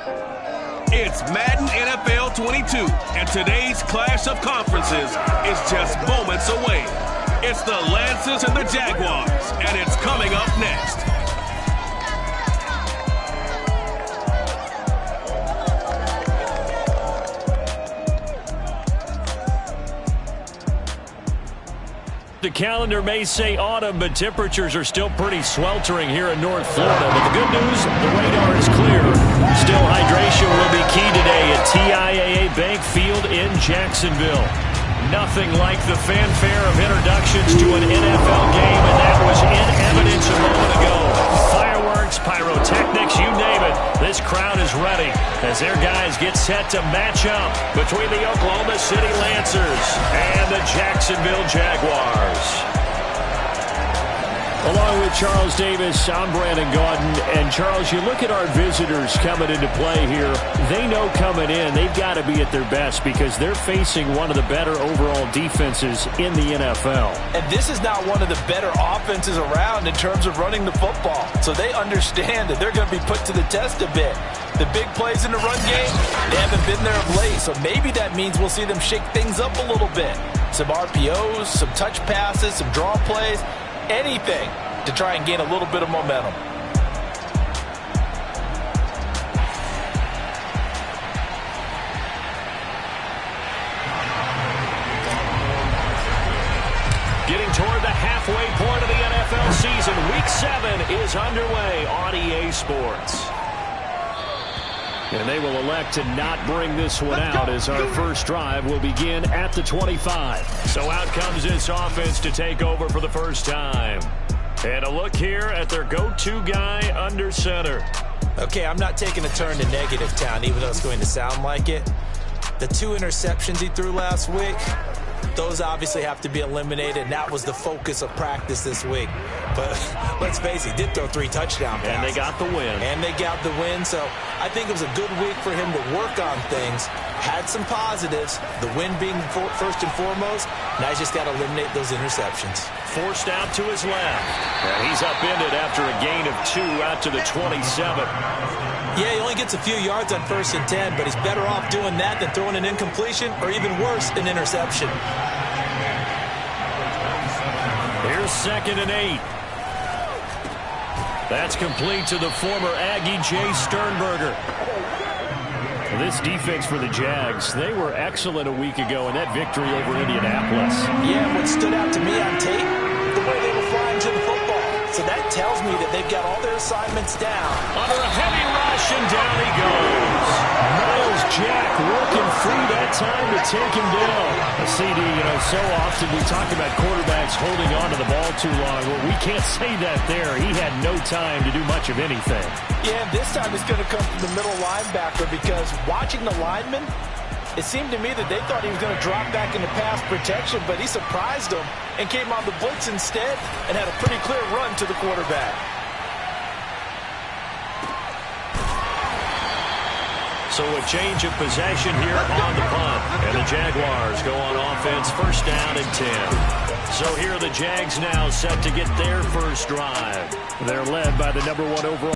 It's Madden NFL 22, and today's clash of conferences is just moments away. It's the Lancers and the Jaguars, and it's coming up next. The calendar may say autumn, but temperatures are still pretty sweltering here in North Florida. But the good news, the radar is clear. Still, hydration will be key today at TIAA Bank Field in Jacksonville. Nothing like the fanfare of introductions to an NFL game, and that was in evidence a moment ago. Fireworks, pyrotechnics, you name it. This crowd is ready as their guys get set to match up between the Oklahoma City Lancers and the Jacksonville Jaguars. Along with Charles Davis, I'm Brandon Gaudin. And, Charles, you look at our visitors coming into play here. They know coming in they've got to be at their best because they're facing one of the better overall defenses in the NFL. And this is not one of the better offenses around in terms of running the football. So they understand that they're going to be put to the test a bit. The big plays in the run game, they haven't been there of late. So maybe that means we'll see them shake things up a little bit. Some RPOs, some touch passes, some draw plays. Anything to try and gain a little bit of momentum. Getting toward the halfway point of the NFL season, Week 7 is underway on EA Sports. And they will elect to not bring this one out as our first drive will begin at the 25. So out comes this offense to take over for the first time. And a look here at their go-to guy under center. Okay, I'm not taking a turn to negative town, even though it's going to sound like it. The 2 interceptions he threw last week, those obviously have to be eliminated, and that was the focus of practice this week. But let's face it, he did throw 3 touchdown passes. And they got the win. So I think it was a good week for him to work on things. Had some positives, the win being first and foremost. Now he's just got to eliminate those interceptions. Forced out to his left. And he's upended after a gain of 2 out to the 27. Yeah, he only gets a few yards on 1st and 10, but he's better off doing that than throwing an incompletion or even worse, an interception. Here's 2nd and 8. That's complete to the former Aggie Jay Sternberger. This defense for the Jags, they were excellent a week ago in that victory over Indianapolis. Yeah, what stood out to me on tape, the way they were flying to the football. So that tells me that they've got all their assignments down. Under a heavy rush, and down he goes. Miles Jack working free that time to take him down. CD, so often we talk about quarterbacks holding on to the ball too long. Well, we can't say that there. He had no time to do much of anything. Yeah, this time it's going to come from the middle linebacker because watching the lineman, it seemed to me that they thought he was going to drop back into pass protection, but he surprised them and came on the blitz instead and had a pretty clear run to the quarterback. So a change of possession here on the punt. And the Jaguars go on offense, 1st down and 10. So here are the Jags now set to get their first drive. They're led by the #1 overall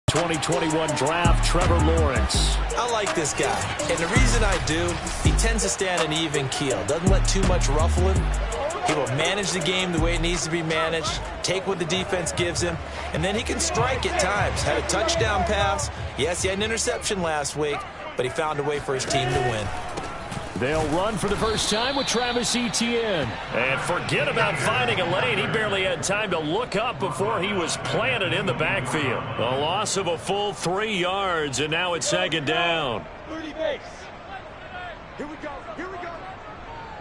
2021 draft, Trevor Lawrence. I like this guy, and the reason I do, he tends to stand an even keel. Doesn't let too much ruffle him. He will manage the game the way it needs to be managed, take what the defense gives him, and then he can strike at times. Had a touchdown pass. Yes, he had an interception last week, but he found a way for his team to win. They'll run for the first time with Travis Etienne. And forget about finding a lane. He barely had time to look up before he was planted in the backfield. A loss of a full 3 yards, and now it's 2nd down. 30 base. Here we go. Here we go.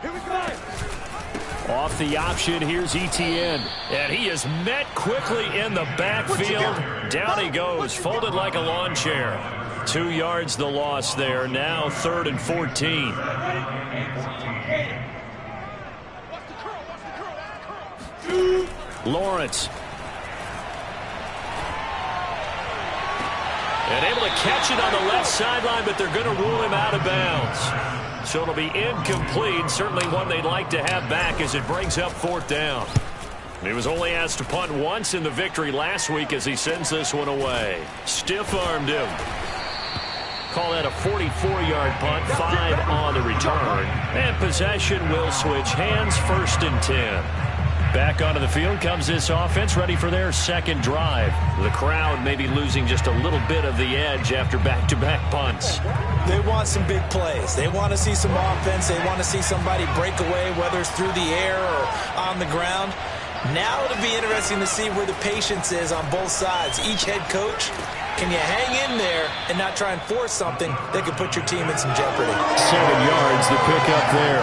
Here we go. Off the option, here's Etienne. And he is met quickly in the backfield. Down he goes, folded like a lawn chair. 2 yards the loss there. Now 3rd and 14. Lawrence. And able to catch it on the left sideline, but they're going to rule him out of bounds. So it'll be incomplete. Certainly one they'd like to have back as it brings up 4th down. He was only asked to punt once in the victory last week as he sends this one away. Stiff-armed him. call that a 44-yard punt, 5 on the return. And possession will switch hands, 1st and 10. Back onto the field comes this offense, ready for their second drive. The crowd may be losing just a little bit of the edge after back-to-back punts. They want some big plays. They want to see some offense. They want to see somebody break away, whether it's through the air or on the ground. Now it'll be interesting to see where the patience is on both sides. Each head coach, can you hang in there and not try and force something that could put your team in some jeopardy? 7 yards, the pickup there.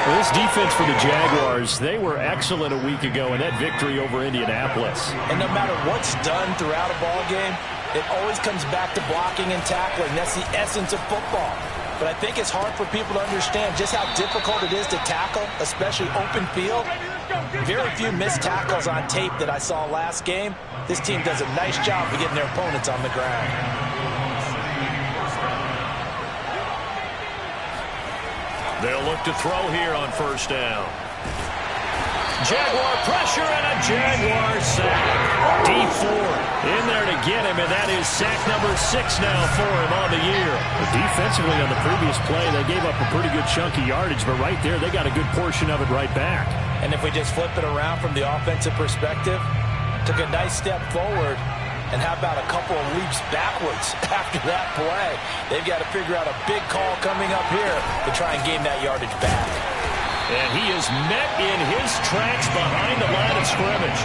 Well, this defense for the Jaguars, they were excellent a week ago in that victory over Indianapolis. And no matter what's done throughout a ball game, it always comes back to blocking and tackling. That's the essence of football. But I think it's hard for people to understand just how difficult it is to tackle, especially open field. Very few missed tackles on tape that I saw last game. This team does a nice job of getting their opponents on the ground. They'll look to throw here on 1st down. Jaguar pressure and a Jaguar sack. D4 in there to get him, and that is sack number 6 now for him on the year. Defensively on the previous play, they gave up a pretty good chunk of yardage, but right there they got a good portion of it right back. And if we just flip it around from the offensive perspective, took a nice step forward, and how about a couple of leaps backwards after that play? They've got to figure out a big call coming up here to try and gain that yardage back. And he is met in his tracks behind the line of scrimmage.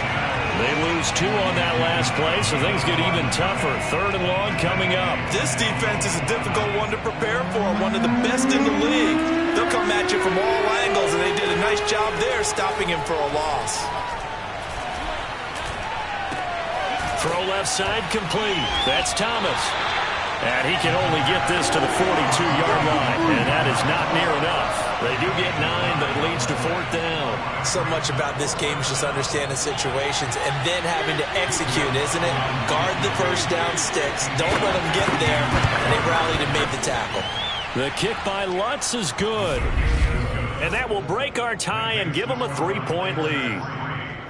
They lose 2 on that last play, so things get even tougher. 3rd and long coming up. This defense is a difficult one to prepare for, one of the best in the league. They'll come at you from all angles, and they did a nice job there stopping him for a loss. Throw left side complete. That's Thomas. And he can only get this to the 42-yard line, and that is not near enough. They do get 9, but it leads to 4th down. So much about this game is just understanding situations and then having to execute, isn't it? Guard the 1st down sticks. Don't let them get there. And they rallied and made the tackle. The kick by Lutz is good. And that will break our tie and give them a 3-point lead.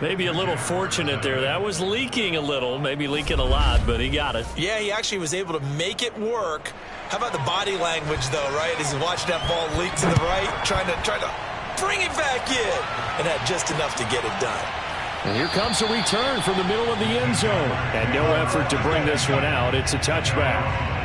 Maybe a little fortunate there. That was leaking a little, maybe leaking a lot, but he got it. Yeah, he actually was able to make it work. How about the body language, though, right? As he's watching that ball leak to the right, trying to bring it back in, and had just enough to get it done. And here comes a return from the middle of the end zone. And no effort to bring this one out. It's a touchback.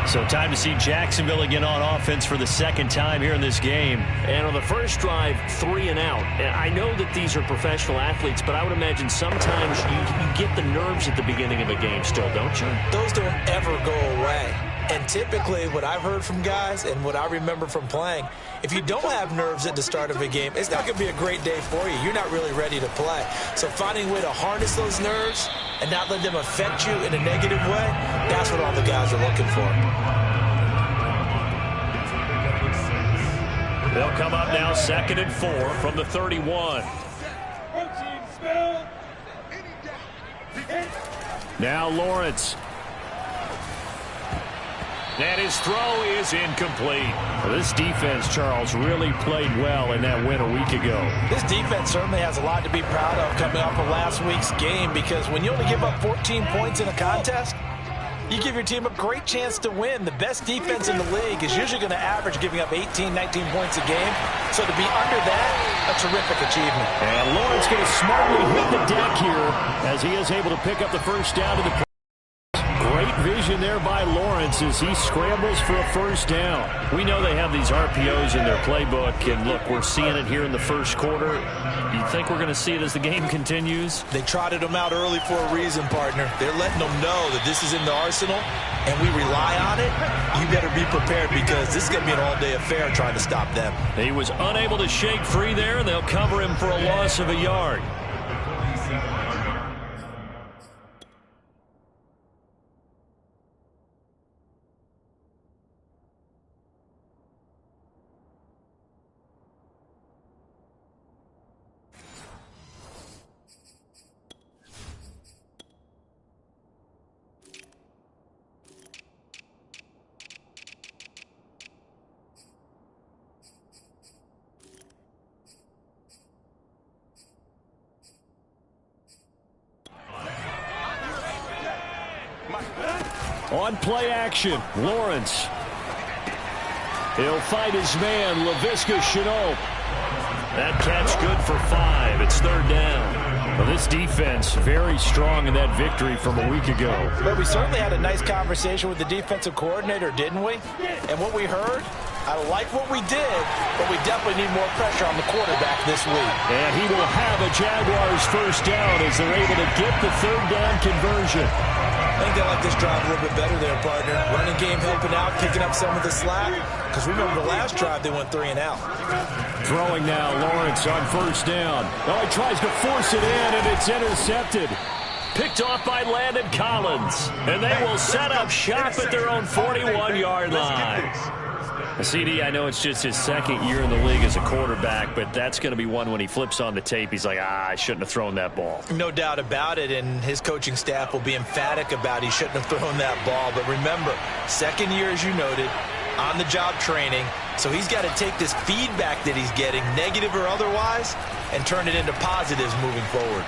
So time to see Jacksonville again on offense for the 2nd time here in this game. And on the first drive, 3 and out. And I know that these are professional athletes, but I would imagine sometimes you get the nerves at the beginning of a game still, don't you? Those don't ever go away. And typically what I've heard from guys and what I remember from playing, if you don't have nerves at the start of a game, it's not going to be a great day for you. You're not really ready to play. So finding a way to harness those nerves and not let them affect you in a negative way, that's what all the guys are looking for. They'll come up now 2nd and 4 from the 31. Now Lawrence. And his throw is incomplete. Well, this defense, Charles, really played well in that win a week ago. This defense certainly has a lot to be proud of coming off of last week's game, because when you only give up 14 points in a contest, you give your team a great chance to win. The best defense in the league is usually going to average giving up 18, 19 points a game. So to be under that, a terrific achievement. And Lawrence going to smartly hit the deck here as he is able to pick up the 1st down to the great vision there by Lawrence as he scrambles for a 1st down. We know they have these RPOs in their playbook, and look, we're seeing it here in the 1st quarter. You think we're going to see it as the game continues? They trotted them out early for a reason, partner. They're letting them know that this is in the arsenal, and we rely on it. You better be prepared, because this is going to be an all-day affair trying to stop them. He was unable to shake free there, and they'll cover him for a loss of a yard. On play action, Lawrence. He'll find his man, Laviska Shenault. That catch good for 5. It's third down. Well, this defense very strong in that victory from a week ago. But we certainly had a nice conversation with the defensive coordinator, didn't we? And what we heard, I like what we did, but we definitely need more pressure on the quarterback this week. And he will have a Jaguars first down as they're able to get the third down conversion. I think they like this drive a little bit better there, partner. Running game helping out, picking up some of the slack. Because remember the last drive, they went 3 and out. Throwing now, Lawrence on first down. Oh, he tries to force it in, and it's intercepted. Picked off by Landon Collins. And they will set up shop at their own 41-yard line. CD, I know it's just his second year in the league as a quarterback, but that's going to be one when he flips on the tape, he's like, I shouldn't have thrown that ball. No doubt about it, and his coaching staff will be emphatic about he shouldn't have thrown that ball. But remember, second year, as you noted, on-the-job training, so he's got to take this feedback that he's getting, negative or otherwise, and turn it into positives moving forward.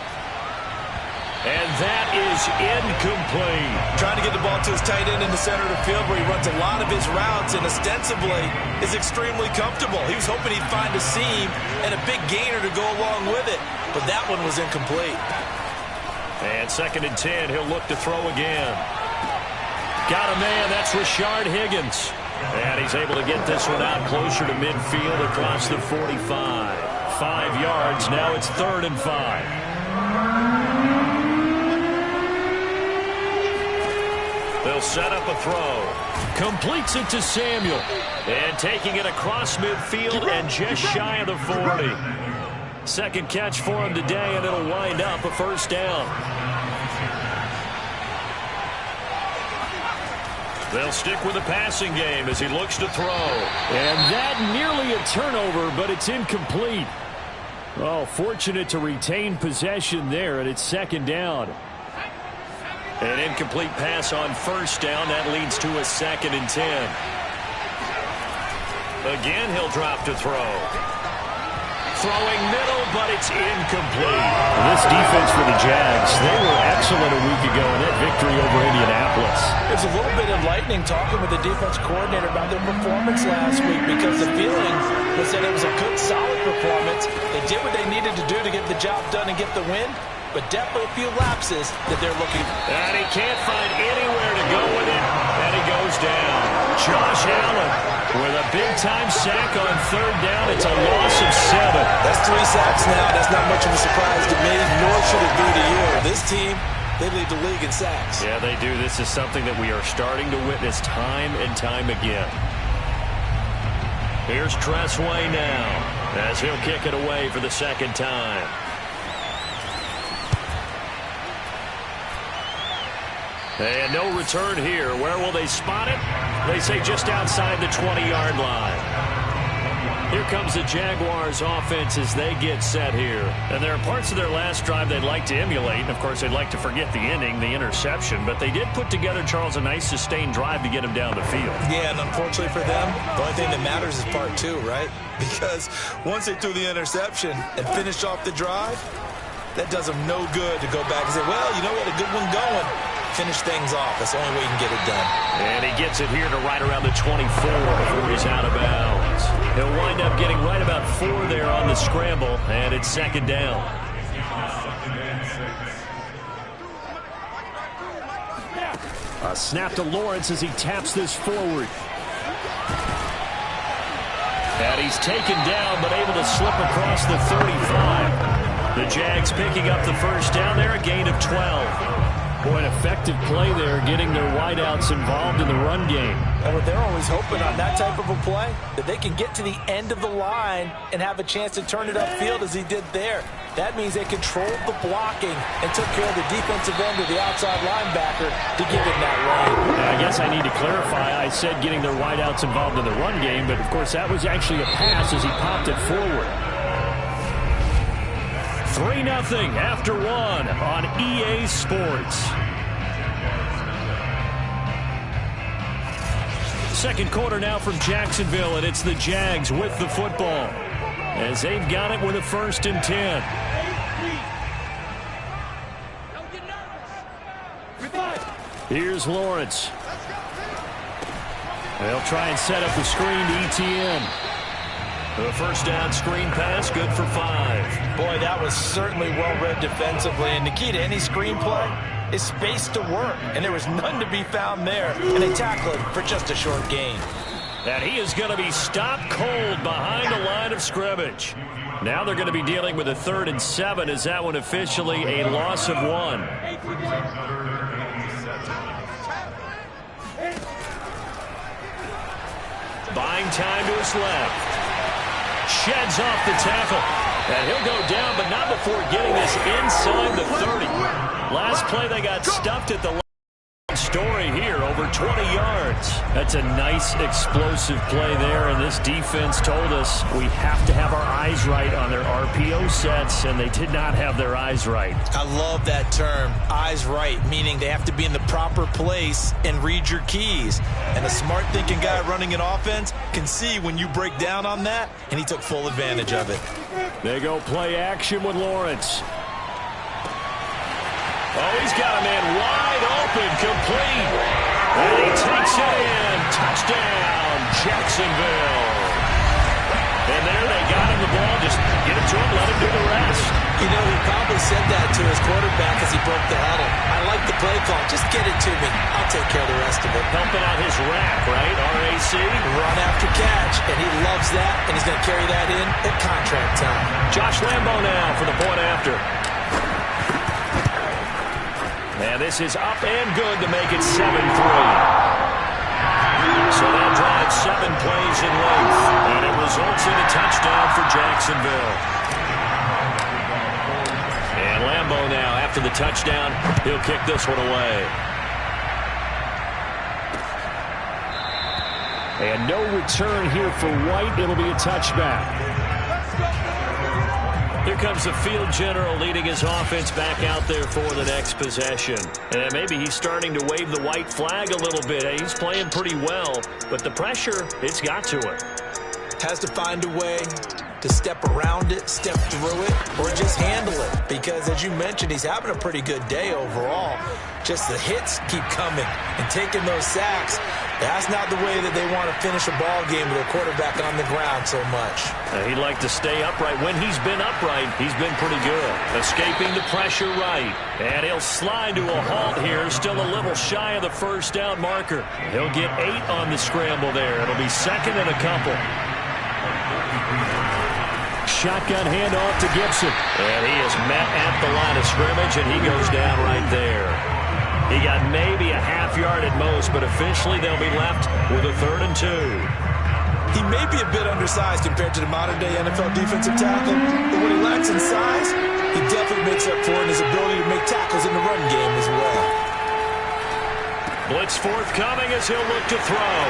And that is incomplete. Trying to get the ball to his tight end in the center of the field where he runs a lot of his routes and ostensibly is extremely comfortable. He was hoping he'd find a seam and a big gainer to go along with it, but that one was incomplete. And 2nd and 10, he'll look to throw again. Got a man, that's Rashard Higgins. And he's able to get this one out closer to midfield across the 45. 5 yards, now it's 3rd and 5. They'll set up a throw. Completes it to Samuel. And taking it across midfield and just shy of the 40. Second catch for him today, and it'll wind up a first down. They'll stick with the passing game as he looks to throw. And that nearly a turnover, but it's incomplete. Oh, fortunate to retain possession there, and it's 2nd down. An incomplete pass on first down. That leads to a 2nd and 10. Again, he'll drop to throw. Throwing middle, but it's incomplete. This defense for the Jags, they were excellent a week ago in that victory over Indianapolis. It was a little bit enlightening talking with the defense coordinator about their performance last week because the feeling was that it was a good, solid performance. They did what they needed to do to get the job done and get the win. But definitely a few lapses that they're looking for. And he can't find anywhere to go with it. And he goes down. Josh Allen with a big-time sack on 3rd down. It's a loss of 7. That's 3 sacks now. That's not much of a surprise to me, nor should it be to you. This team, they lead the league in sacks. Yeah, they do. This is something that we are starting to witness time and time again. Here's Tressway now as he'll kick it away for the 2nd time. And no return here. Where will they spot it? They say just outside the 20-yard line. Here comes the Jaguars offense as they get set here. And there are parts of their last drive they'd like to emulate. And, of course, they'd like to forget the inning, the interception. But they did put together, Charles, a nice sustained drive to get him down the field. Yeah, and unfortunately for them, the only thing that matters is part 2, right? Because once they threw the interception and finished off the drive, that does them no good to go back and say, well, you know, we had a good one going. Finish things off. That's the only way you can get it done. And he gets it here to right around the 24 before he's out of bounds. He'll wind up getting right about 4 there on the scramble, and it's 2nd down. A snap to Lawrence as he taps this forward. And he's taken down, but able to slip across the 35. The Jags picking up the first down there, a gain of 12. Boy, an effective play there, getting their wideouts involved in the run game. And what they're always hoping on that type of a play, that they can get to the end of the line and have a chance to turn it upfield as he did there. That means they controlled the blocking and took care of the defensive end of the outside linebacker to give him that lane. I guess I need to clarify. I said getting their wideouts involved in the run game, but, of course, that was actually a pass as he popped it forward. 3-0 after 1 on EA Sports. Second quarter now from Jacksonville, and it's the Jags with the football as they've got it with a 1st and 10. Here's Lawrence. They'll try and set up the screen to ETN. The first down screen pass, good for 5. Boy, that was certainly well-read defensively. And the key to any screen play is space to work. And there was none to be found there. And they tackled him for just a short gain. And he is going to be stopped cold behind the line of scrimmage. Now they're going to be dealing with a 3rd and 7. Is that one officially a loss of 1? Buying time to his left. Sheds off the tackle. And he'll go down, but not before getting this inside the 30. Last play, they got stuffed at the line. Story here, over 20 yards. That's a nice explosive play there, and this defense told us we have to have our eyes right on their RPO sets, and they did not have their eyes right. I love that term, eyes right, meaning they have to be in the proper place and read your keys. And a smart thinking guy running an offense can see when you break down on that, and he took full advantage of it. They go play action with Lawrence. Oh, he's got a man wide open, complete. And he takes it in. Touchdown, Jacksonville. And there they got him the ball. Just get it to him, let him do the rest. You know, he probably said that to his quarterback as he broke the huddle. I like the play call. Just get it to me. I'll take care of the rest of it. Helping out his rack, right? RAC. Run after catch, and he loves that, and he's going to carry that in at contract time. Josh Lambo now for the point after. And this is up and good to make it 7-3. So that drives 7 plays in length. And it results in a touchdown for Jacksonville. And Lambo now, after the touchdown, he'll kick this one away. And no return here for White. It'll be a touchback. Here comes the field general leading his offense back out there for the next possession. And maybe he's starting to wave the white flag a little bit. He's playing pretty well, but the pressure, it's got to it. Has to find a way to step around it, step through it, or just handle it. Because, as you mentioned, he's having a pretty good day overall. Just the hits keep coming and taking those sacks. That's not the way that they want to finish a ball game with a quarterback on the ground so much. He'd like to stay upright. When he's been upright, he's been pretty good. Escaping the pressure right. And he'll slide to a halt here. Still a little shy of the first down marker. He'll get 8 on the scramble there. It'll be 2nd and a couple. Shotgun handoff to Gibson. And he is met at the line of scrimmage, and he goes down right there. He got maybe a half yard at most, but officially they'll be left with a 3rd and 2. He may be a bit undersized compared to the modern-day NFL defensive tackle, but when he lacks in size, he definitely makes up for it in his ability to make tackles in the run game as well. Blitz forthcoming as he'll look to throw.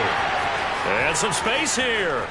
And some space here.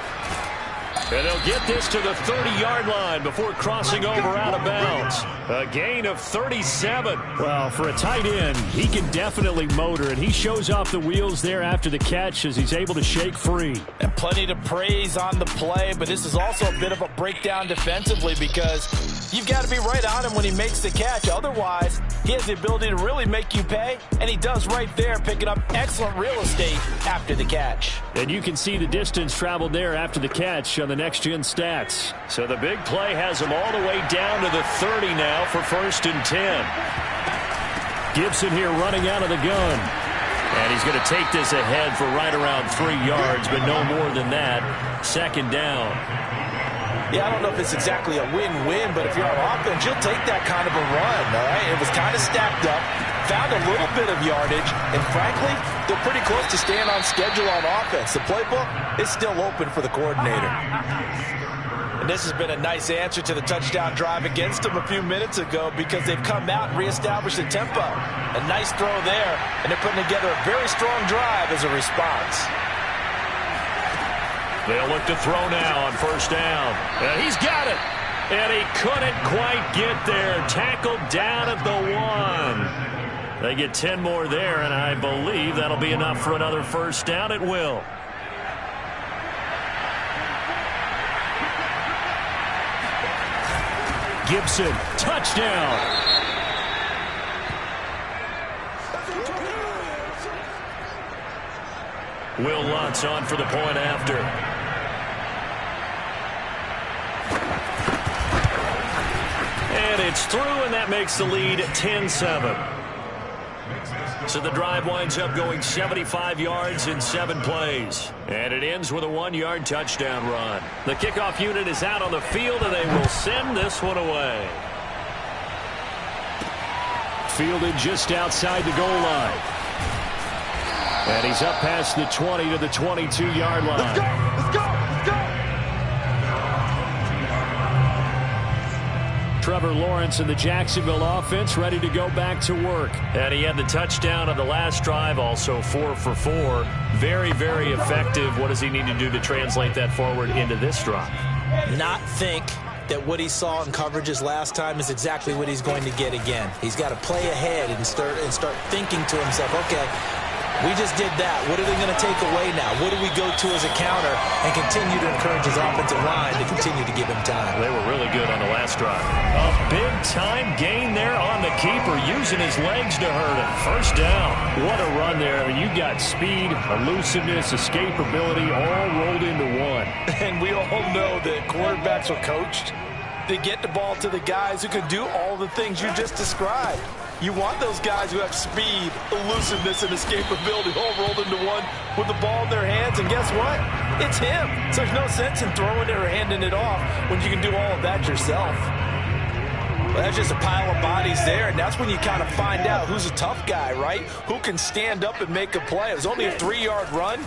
And they'll get this to the 30-yard line before crossing over out of bounds. A gain of 37. Well, for a tight end, he can definitely motor, and he shows off the wheels there after the catch as he's able to shake free. And plenty to praise on the play, but this is also a bit of a breakdown defensively because you've got to be right on him when he makes the catch. Otherwise, he has the ability to really make you pay, and he does right there, picking up excellent real estate after the catch. And you can see the distance traveled there after the catch on the next-gen stats. So the big play has him all the way down to the 30 now for 1st and 10. Gibson here running out of the gun. And he's going to take this ahead for right around 3 yards, but no more than that. 2nd down. Yeah, I don't know if it's exactly a win-win, but if you're on offense, you'll take that kind of a run, all right? It was kind of stacked up, found a little bit of yardage, and frankly, they're pretty close to staying on schedule on offense. The playbook is still open for the coordinator. And this has been a nice answer to the touchdown drive against them a few minutes ago because they've come out and reestablished the tempo. A nice throw there, and they're putting together a very strong drive as a response. They'll look to throw now on 1st down. And he's got it. And he couldn't quite get there. Tackled down at the 1. They get 10 more there, and I believe that'll be enough for another 1st down. It will. Gibson, touchdown. Will Lutz on for the point after. And it's through, and that makes the lead 10-7. So the drive winds up going 75 yards in 7 plays. And it ends with a 1-yard touchdown run. The kickoff unit is out on the field, and they will send this one away. Fielded just outside the goal line. And he's up past the 20 to the 22-yard line. Let's go! Let's go! Let's go! Trevor Lawrence and the Jacksonville offense ready to go back to work. And he had the touchdown on the last drive, also 4 for 4. Very, very effective. What does he need to do to translate that forward into this drive? Not think that what he saw in coverages last time is exactly what he's going to get again. He's got to play ahead and start thinking to himself, okay, we just did that. What are they going to take away now? What do we go to as a counter? And continue to encourage his offensive line to continue to give him time. They were really good on the last drive. A big-time gain there on the keeper, using his legs to hurt him. First down. What a run there. I mean, you got speed, elusiveness, escapability, all rolled into one. And we all know that quarterbacks are coached to get the ball to the guys who can do all the things you just described. You want those guys who have speed, elusiveness, and escapability all rolled into one with the ball in their hands. And guess what? It's him. So there's no sense in throwing it or handing it off when you can do all of that yourself. Well, that's just a pile of bodies there, and that's when you kind of find out who's a tough guy, right? Who can stand up and make a play. It was only a 3-yard run,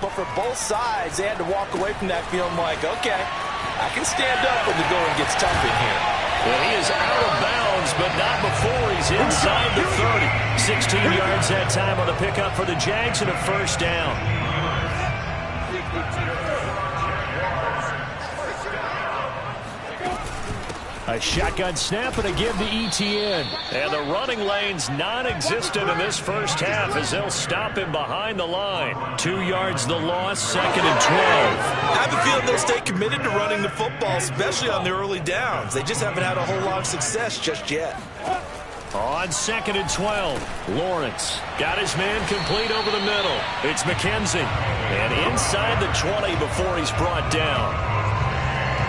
but for both sides, they had to walk away from that feeling like, okay, I can stand up when the going gets tough in here. Well, he is out of bounds, but not before he's inside the 30. 16 yards that time on the pickup for the Jags and a first down. A shotgun snap and a give to ETN. And the running lane's non-existent in this first half as they'll stop him behind the line. 2 yards the loss, 2nd and 12. I have a feeling they'll stay committed to running the football, especially on the early downs. They just haven't had a whole lot of success just yet. On 2nd and 12, Lawrence got his man complete over the middle. It's McKenzie. And inside the 20 before he's brought down.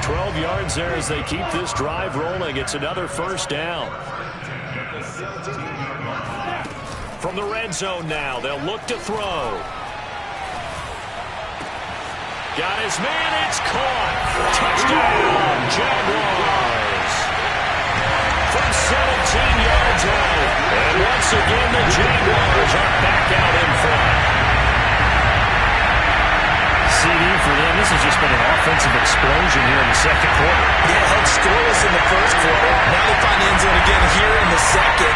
12 yards there as they keep this drive rolling. It's another first down. From the red zone now, they'll look to throw. Got his man, it's caught. Touchdown, Jaguars. From 17 yards out. And once again, the Jaguars are back out in front. CD for them. This has just been an offensive explosion here in the second quarter. Yeah, held scoreless in the first quarter. Now they find the end zone again here in the second.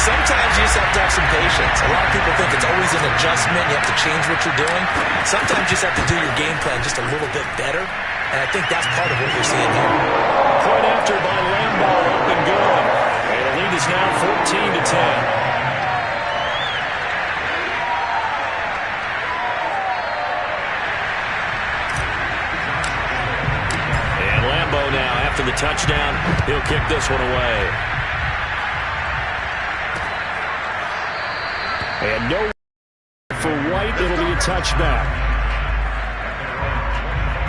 Sometimes you just have to have some patience. A lot of people think it's always an adjustment. You have to change what you're doing. Sometimes you just have to do your game plan just a little bit better. And I think that's part of what we're seeing here. Point after by Lambo, up and good. And the lead is now 14-10. Now, after the touchdown, he'll kick this one away. And no for White, it'll be a touchback.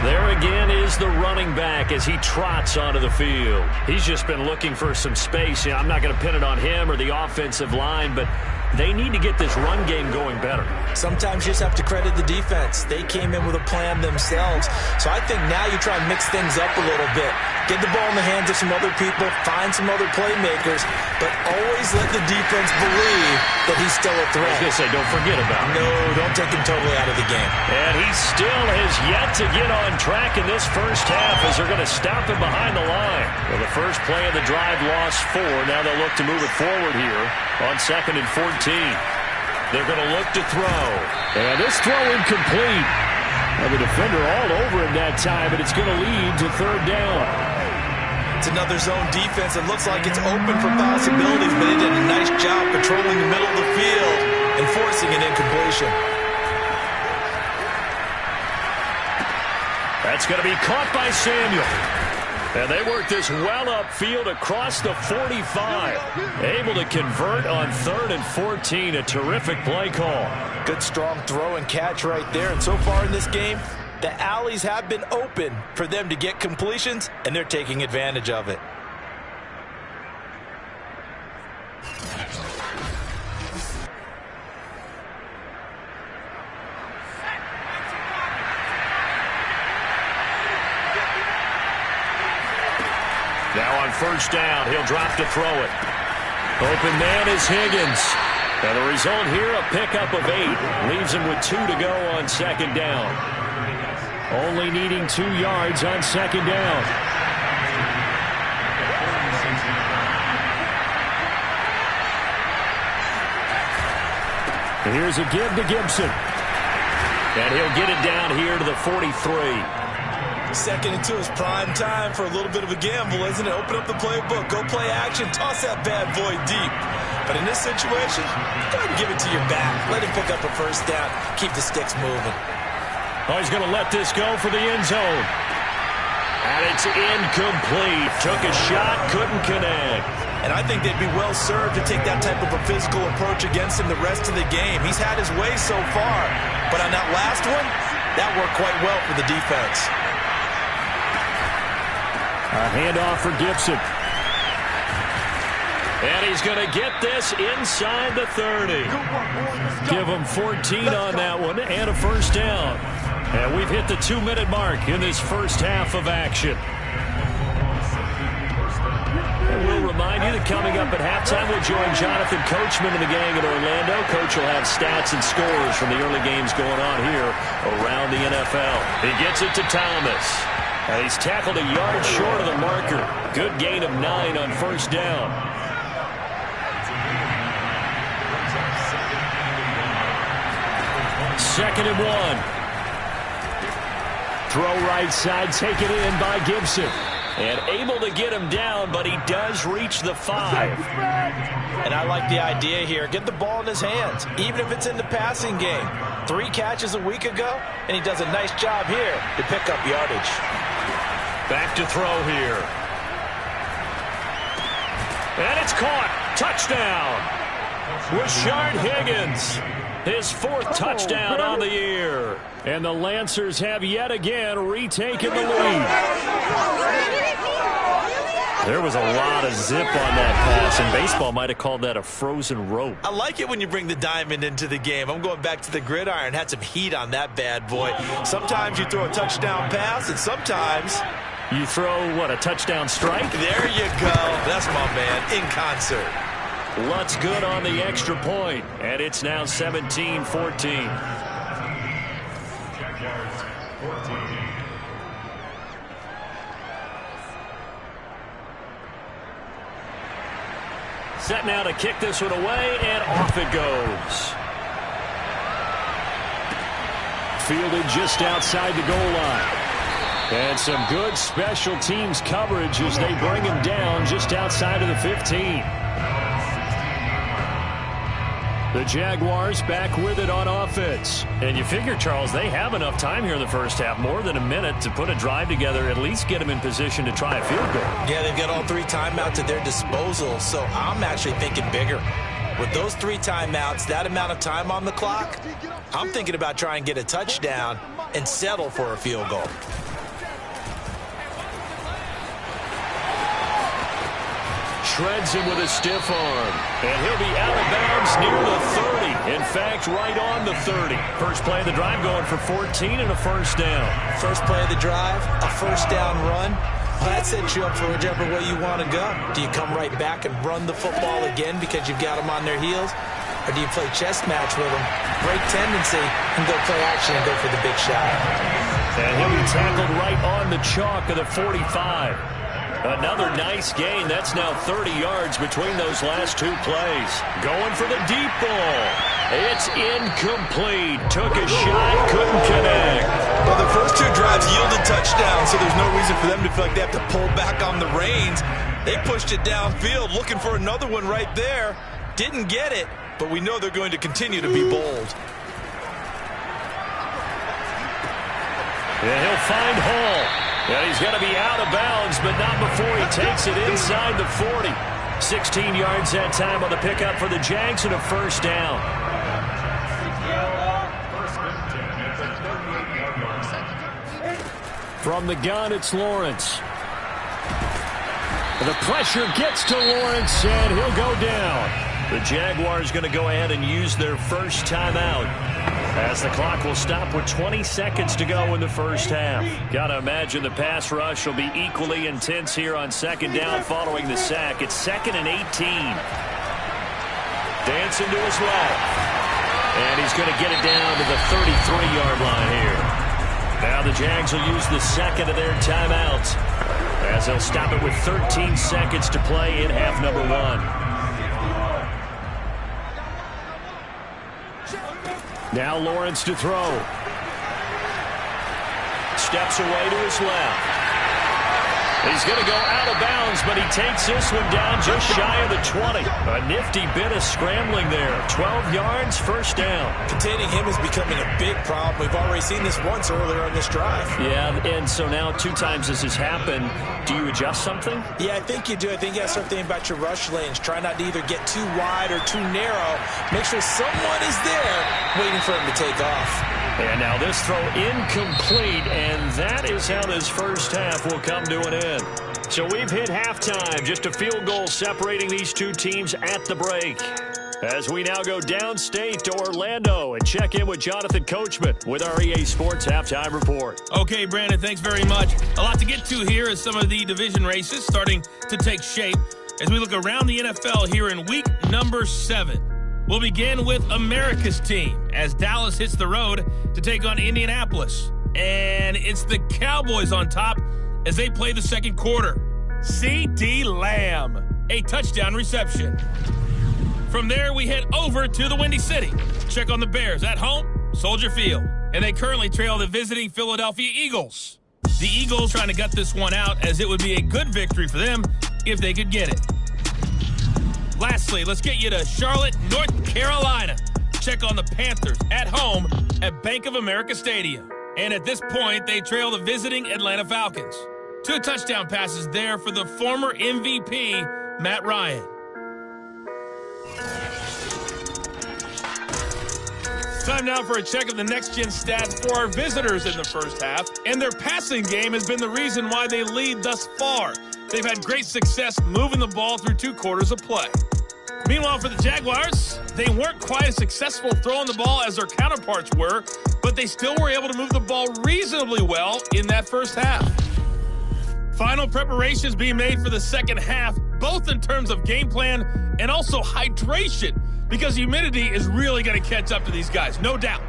There again is the running back as he trots onto the field. He's just been looking for some space. You know, I'm not going to pin it on him or the offensive line, but they need to get this run game going better. Sometimes you just have to credit the defense. They came in with a plan themselves. So I think now you try and mix things up a little bit. Get the ball in the hands of some other people, find some other playmakers, but always let the defense believe that he's still a threat. I was going to say, don't forget about him. No, don't take him totally out of the game. And he still has yet to get on track in this first half as they're going to stop him behind the line. Well, the first play of the drive lost 4. Now they'll look to move it forward here on 2nd and 14. They're going to look to throw. And this throw incomplete. Now the defender all over him that time, but it's going to lead to 3rd down. It's another zone defense. It looks like it's open for possibilities, but they did a nice job patrolling the middle of the field and forcing an incompletion. That's going to be caught by Samuel. And they work this well upfield across the 45. Able to convert on 3rd and 14. A terrific play call. Good, strong throw and catch right there. And so far in this game, the alleys have been open for them to get completions, and they're taking advantage of it. Now on first down, he'll drop to throw it. Open man is Higgins. And the result here, a pickup of 8. Leaves him with 2 to go on second down. Only needing 2 yards on second down. Here's a give to Gibson. And he'll get it down here to the 43. Second and 2 is prime time for a little bit of a gamble, isn't it? Open up the playbook, go play action, toss that bad boy deep. But in this situation, go ahead and give it to your back. Let him pick up a first down. Keep the sticks moving. Oh, he's going to let this go for the end zone. And it's incomplete. Took a shot, couldn't connect. And I think they'd be well served to take that type of a physical approach against him the rest of the game. He's had his way so far. But on that last one, that worked quite well for the defense. A handoff for Gibson. And he's going to get this inside the 30. Give him 14 on that one and a first down. And we've hit the 2-minute mark in this first half of action. And we'll remind you that coming up at halftime, we'll join Jonathan Coachman and the gang in Orlando. Coach will have stats and scores from the early games going on here around the NFL. He gets it to Thomas. And he's tackled a yard short of the marker. Good gain of 9 on first down. Second and 1. Throw right side, taken in by Gibson. And able to get him down, but he does reach the 5. And I like the idea here. Get the ball in his hands, even if it's in the passing game. 3 catches a week ago, and he does a nice job here to pick up yardage. Back to throw here. And it's caught. Touchdown. Rashard Higgins. His 4th touchdown on the year. And the Lancers have yet again retaken the lead. There was a lot of zip on that pass, and baseball might have called that a frozen rope. I like it when you bring the diamond into the game. I'm going back to the gridiron. Had some heat on that bad boy. Sometimes you throw a touchdown pass, and sometimes you throw, what, a touchdown strike? There you go. That's my man, in concert. Lutz good on the extra point, and it's now 17-14. Set now to kick this one away, and off it goes. Fielded just outside the goal line. And some good special teams coverage as they bring him down just outside of the 15. The Jaguars back with it on offense. And you figure, Charles, they have enough time here in the first half, more than a minute, to put a drive together, at least get them in position to try a field goal. Yeah, they've got all 3 timeouts at their disposal, so I'm actually thinking bigger. With those 3 timeouts, that amount of time on the clock, I'm thinking about trying to get a touchdown and settle for a field goal. Shreds him with a stiff arm. And he'll be out of bounds near the 30. In fact, right on the 30. First play of the drive going for 14 and a first down. First play of the drive, a first down run. Well, that sets you up for whichever way you want to go. Do you come right back and run the football again because you've got them on their heels? Or do you play chess match with them, break tendency, and go play action and go for the big shot? And he'll be tackled right on the chalk of the 45. Another nice gain. That's now 30 yards between those last 2 plays. Going for the deep ball. It's incomplete. Took a shot, couldn't connect. Well, the first 2 drives yielded touchdowns, so there's no reason for them to feel like they have to pull back on the reins. They pushed it downfield, looking for another one right there. Didn't get it, but we know they're going to continue to be bold. And he'll find Hall. And he's going to be out of bounds, but not before he takes it inside the 40. 16 yards that time on the pickup for the Jags and a first down. From the gun, it's Lawrence. The pressure gets to Lawrence, and he'll go down. The Jaguars going to go ahead and use their first timeout, as the clock will stop with 20 seconds to go in the first half. Got to imagine the pass rush will be equally intense here on second down following the sack. It's 2nd and 18. Dancing to his left. And he's going to get it down to the 33-yard line here. Now the Jags will use the second of their timeouts, as they'll stop it with 13 seconds to play in half number 1. Now Lawrence to throw. Steps away to his left. He's going to go out of bounds, but he takes this one down just shy of the 20. A nifty bit of scrambling there. 12 yards, first down. Containing him is becoming a big problem. We've already seen this once earlier on this drive. Yeah, and so now 2 times this has happened. Do you adjust something? Yeah, I think you do. I think you have to start thinking about your rush lanes. Try not to either get too wide or too narrow. Make sure someone is there waiting for him to take off. And now this throw incomplete, and that is how this first half will come to an end. So we've hit halftime, just a field goal separating these two teams at the break. As we now go downstate to Orlando and check in with Jonathan Coachman with our EA Sports Halftime Report. Okay, Brandon, thanks very much. A lot to get to here as some of the division races starting to take shape as we look around the NFL here in week number 7. We'll begin with America's team as Dallas hits the road to take on Indianapolis. And it's the Cowboys on top as they play the second quarter. C.D. Lamb, a touchdown reception. From there, we head over to the Windy City. Check on the Bears at home, Soldier Field. And they currently trail the visiting Philadelphia Eagles. The Eagles trying to gut this one out as it would be a good victory for them if they could get it. Lastly, let's get you to Charlotte, North Carolina. Check on the Panthers at home at Bank of America Stadium. And at this point, they trail the visiting Atlanta Falcons. 2 touchdown passes there for the former MVP, Matt Ryan. Time now for a check of the next-gen stats for our visitors in the first half. And their passing game has been the reason why they lead thus far. They've had great success moving the ball through 2 quarters of play. Meanwhile, for the Jaguars, they weren't quite as successful throwing the ball as their counterparts were, but they still were able to move the ball reasonably well in that first half. Final preparations being made for the second half, both in terms of game plan and also hydration, because humidity is really going to catch up to these guys, no doubt.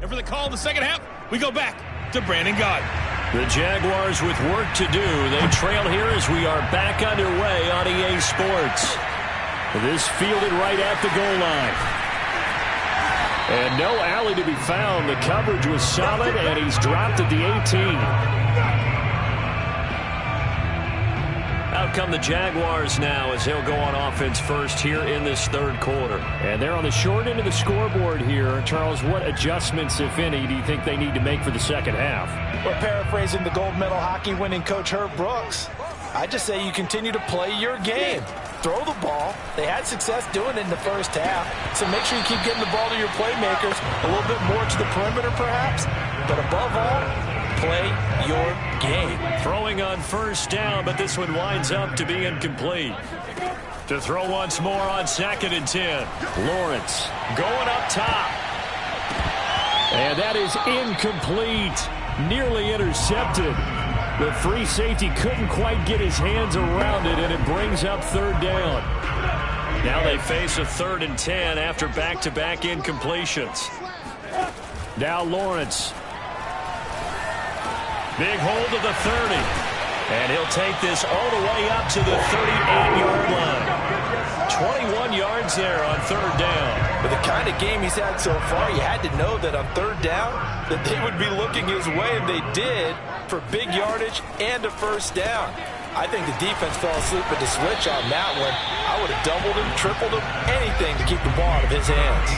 And for the call in the second half, we go back to Brandon Gaudin. The Jaguars with work to do. They trail here as we are back underway on EA Sports. This fielded right at the goal line. And no alley to be found. The coverage was solid, and he's dropped at the 18. Out come the Jaguars now as they'll go on offense first here in this third quarter. And they're on the short end of the scoreboard here. Charles, what adjustments, if any, do you think they need to make for the second half? Well, paraphrasing the gold medal hockey winning coach Herb Brooks, I just say you continue to play your game. Throw the ball. They had success doing it in the first half, so make sure you keep getting the ball to your playmakers, a little bit more to the perimeter perhaps, but above all, play your game. Throwing on first down, but this one winds up to be incomplete. To throw once more on 2nd and 10. Lawrence going up top. And that is incomplete. Nearly intercepted. The free safety couldn't quite get his hands around it, and it brings up third down. Now they face a 3rd and 10 after back-to-back incompletions. Now Lawrence. Big hold of the 30. And he'll take this all the way up to the 38-yard line. 21 yards there on third down. With the kind of game he's had so far, you had to know that on third down that they would be looking his way, and they did, for big yardage and a first down. I think the defense fell asleep with the switch on that one. I would have doubled him, tripled him, anything to keep the ball out of his hands.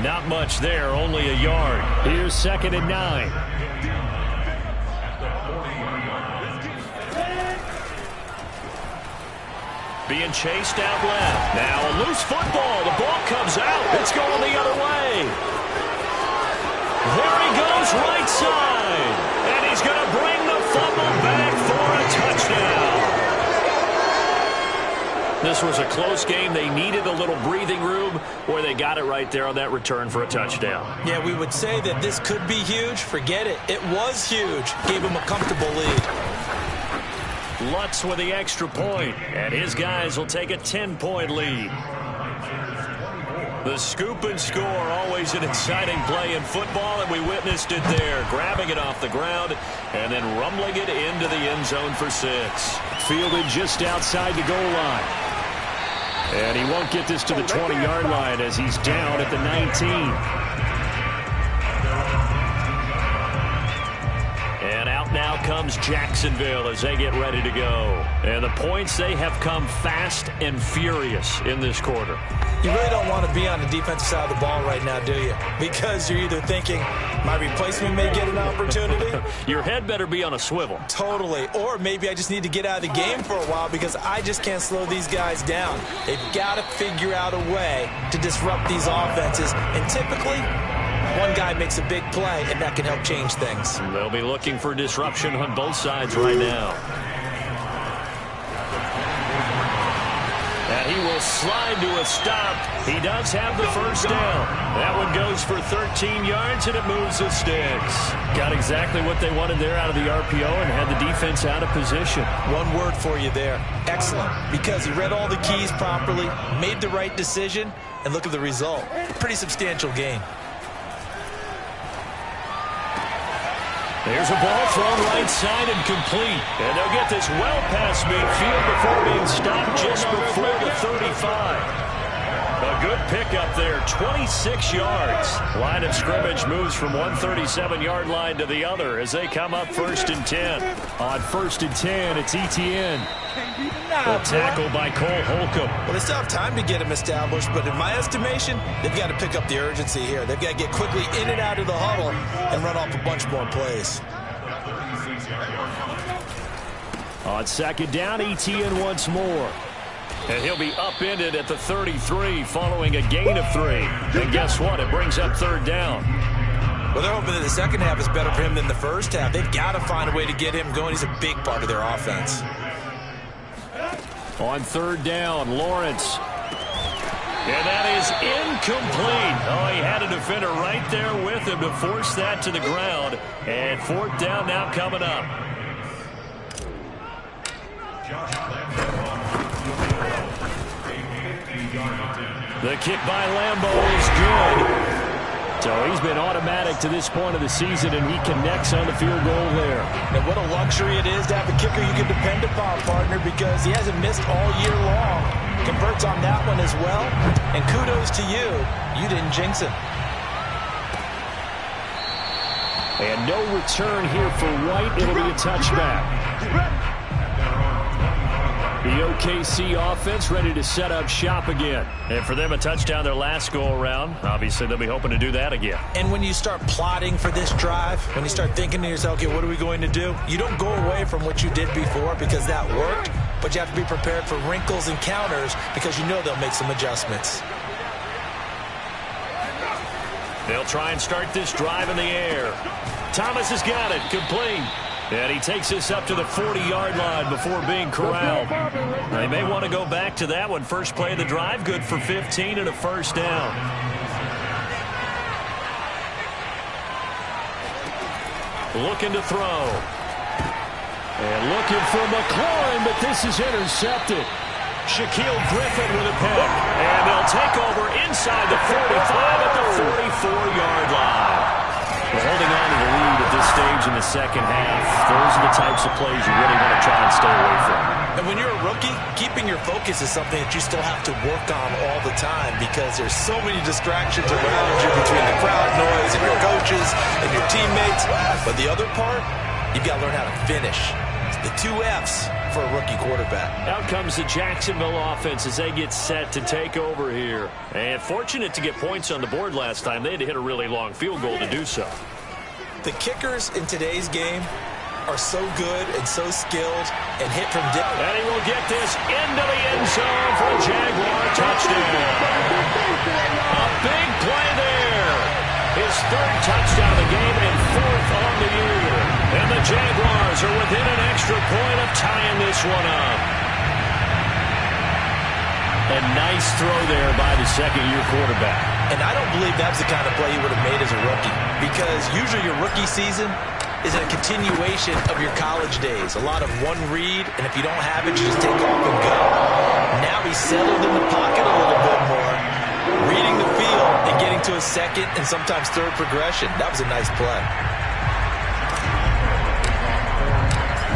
Not much there, only a yard. Here's 2nd and 9. Being chased out left. Now a loose football. The ball comes out. It's going the other way. There he goes, right side. And he's going to bring the fumble back for a touchdown. This was a close game. They needed a little breathing room, or they got it right there on that return for a touchdown. Yeah, we would say that this could be huge. Forget it. It was huge. Gave him a comfortable lead. Lutz with the extra point, and his guys will take a 10-point lead. The scoop and score, always an exciting play in football, and we witnessed it there, grabbing it off the ground and then rumbling it into the end zone for 6. Fielded just outside the goal line. And he won't get this to the 20-yard line as he's down at the 19. Now comes Jacksonville as they get ready to go. And the points, they have come fast and furious in this quarter. You really don't want to be on the defensive side of the ball right now, do you? Because you're either thinking, my replacement may get an opportunity. Your head better be on a swivel. Totally. Or maybe I just need to get out of the game for a while because I just can't slow these guys down. They've got to figure out a way to disrupt these offenses. And typically, one guy makes a big play, and that can help change things. They'll be looking for disruption on both sides right now. And he will slide to a stop. He does have the first down. That one goes for 13 yards, and it moves the sticks. Got exactly what they wanted there out of the RPO and had the defense out of position. One word for you there. Excellent. Because he read all the keys properly, made the right decision, and look at the result. Pretty substantial gain. There's a ball thrown right side and complete. And they'll get this well past midfield before being stopped just before the 35. A good pickup there, 26 yards. Line of scrimmage moves from one 37-yard line to the other as they come up 1st and 10. On 1st and 10, it's ETN. A tackle by Cole Holcomb. Well, they still have time to get him established, but in my estimation, they've got to pick up the urgency here. They've got to get quickly in and out of the huddle and run off a bunch more plays. On 2nd down, ETN once more. And he'll be upended at the 33 following a gain of 3. And guess what? It brings up 3rd down. Well, they're hoping that the second half is better for him than the first half. They've got to find a way to get him going. He's a big part of their offense. On 3rd down, Lawrence. And that is incomplete. Oh, he had a defender right there with him to force that to the ground. And 4th down now coming up. The kick by Lambeau is good. So he's been automatic to this point of the season, and he connects on the field goal there. And what a luxury it is to have a kicker you can depend upon, partner, because he hasn't missed all year long. Converts on that one as well. And kudos to you. You didn't jinx him. And no return here for White. It'll be a touchback. The OKC offense ready to set up shop again. And for them, a touchdown their last go-around. Obviously, they'll be hoping to do that again. And when you start plotting for this drive, when you start thinking to yourself, okay, what are we going to do? You don't go away from what you did before because that worked, but you have to be prepared for wrinkles and counters because you know they'll make some adjustments. They'll try and start this drive in the air. Thomas has got it. Complete. And he takes this up to the 40-yard line before being corralled. They may want to go back to that one. First play of the drive, good for 15 and a first down. Looking to throw. And looking for McLaurin, but this is intercepted. Shaquille Griffin with a pick. And they'll take over inside the 45 at the 44-yard line. We're holding on to the lead at this stage in the second half. Those are the types of plays you really want to try and stay away from. And when you're a rookie, keeping your focus is something that you still have to work on all the time because there's so many distractions around you between the crowd noise and your coaches and your teammates. But the other part, you've got to learn how to finish. It's the 2 F's for a rookie quarterback. Out comes the Jacksonville offense as they get set to take over here. And fortunate to get points on the board last time. They had to hit a really long field goal to do so. The kickers in today's game are so good and so skilled and hit from dip. And he will get this into the end zone for a Jaguar touchdown. A big play there. His 3rd touchdown of the game and 4th on the year. And the Jaguars are within an extra point of tying this one up. A nice throw there by the second-year quarterback. And I don't believe that's the kind of play he would have made as a rookie because usually your rookie season is a continuation of your college days. A lot of one read, and if you don't have it, you just take off and go. Now he's settled in the pocket a little bit more, reading the field and getting to a second and sometimes third progression. That was a nice play.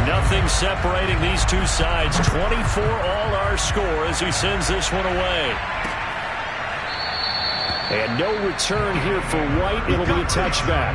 Nothing separating these two sides. 24 all our score as he sends this one away. And no return here for White. It'll be a touchback.